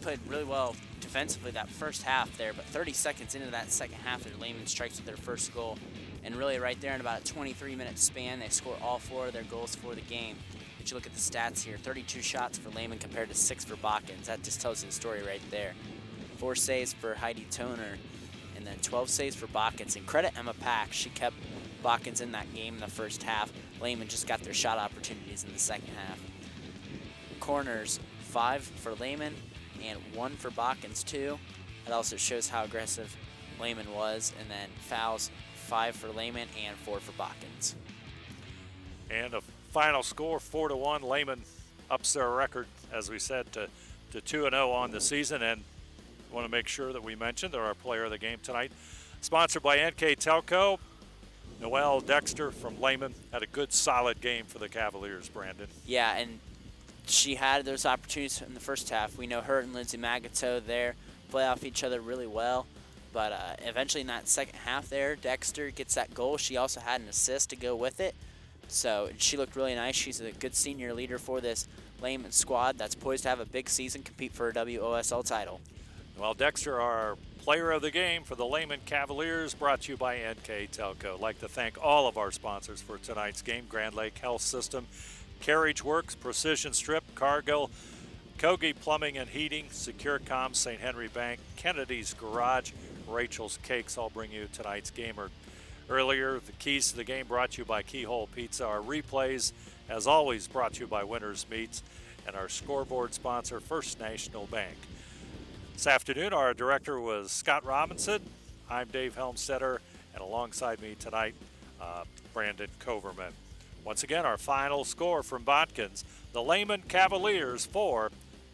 played really well defensively that first half there, but 30 seconds into that second half, Lehman strikes with their first goal. And really right there in about a 23-minute span, they score all 4 of their goals for the game. But you look at the stats here, 32 shots for Lehman compared to 6 for Botkins. That just tells you the story right there. 4 saves for Heidi Toner, and then 12 saves for Botkins. And credit Emma Pack, she kept Botkins in that game in the first half. Lehman just got their shot opportunities in the second half. Corners, 5 for Lehman and 1 for Botkins too. That also shows how aggressive Lehman was. And then fouls, 5 for Lehman and 4 for Botkins. And a final score, 4-1. Lehman ups their record, as we said, to 2-0 on the season. And want to make sure that we mention they're our player of the game tonight. Sponsored by NKTelco. Noelle Dexter from Lehman had a good, solid game for the Cavaliers, Brandon. Yeah, and she had those opportunities in the first half. We know her and Lindsay Magato there play off each other really well. But eventually in that second half there, Dexter gets that goal. She also had an assist to go with it. So she looked really nice. She's a good senior leader for this Lehman squad that's poised to have a big season, compete for a WOSL title. Well, Dexter, our player of the game for the Lehman Cavaliers, brought to you by NKTelco. I'd like to thank all of our sponsors for tonight's game: Grand Lake Health System, CarriageWorks, Precision Strip, Cargill, Kogi Plumbing and Heating, SecureCom, St. Henry Bank, Kennedy's Garage, Rachel's Cakes. All bring you tonight's game. Earlier, the keys to the game brought to you by Keyhole Pizza. Our replays, as always, brought to you by Winners Meats, and our scoreboard sponsor, First National Bank. This afternoon, our director was Scott Robinson. I'm Dave Helmstetter, and alongside me tonight, Brandon Coverman. Once again, our final score from Botkins: the Lehman Cavaliers 4,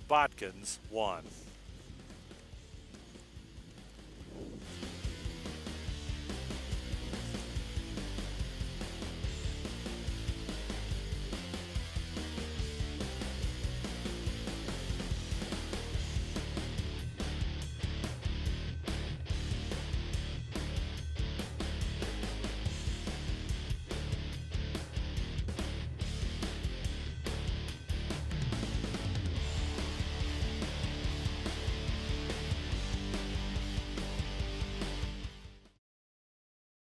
Botkins 1.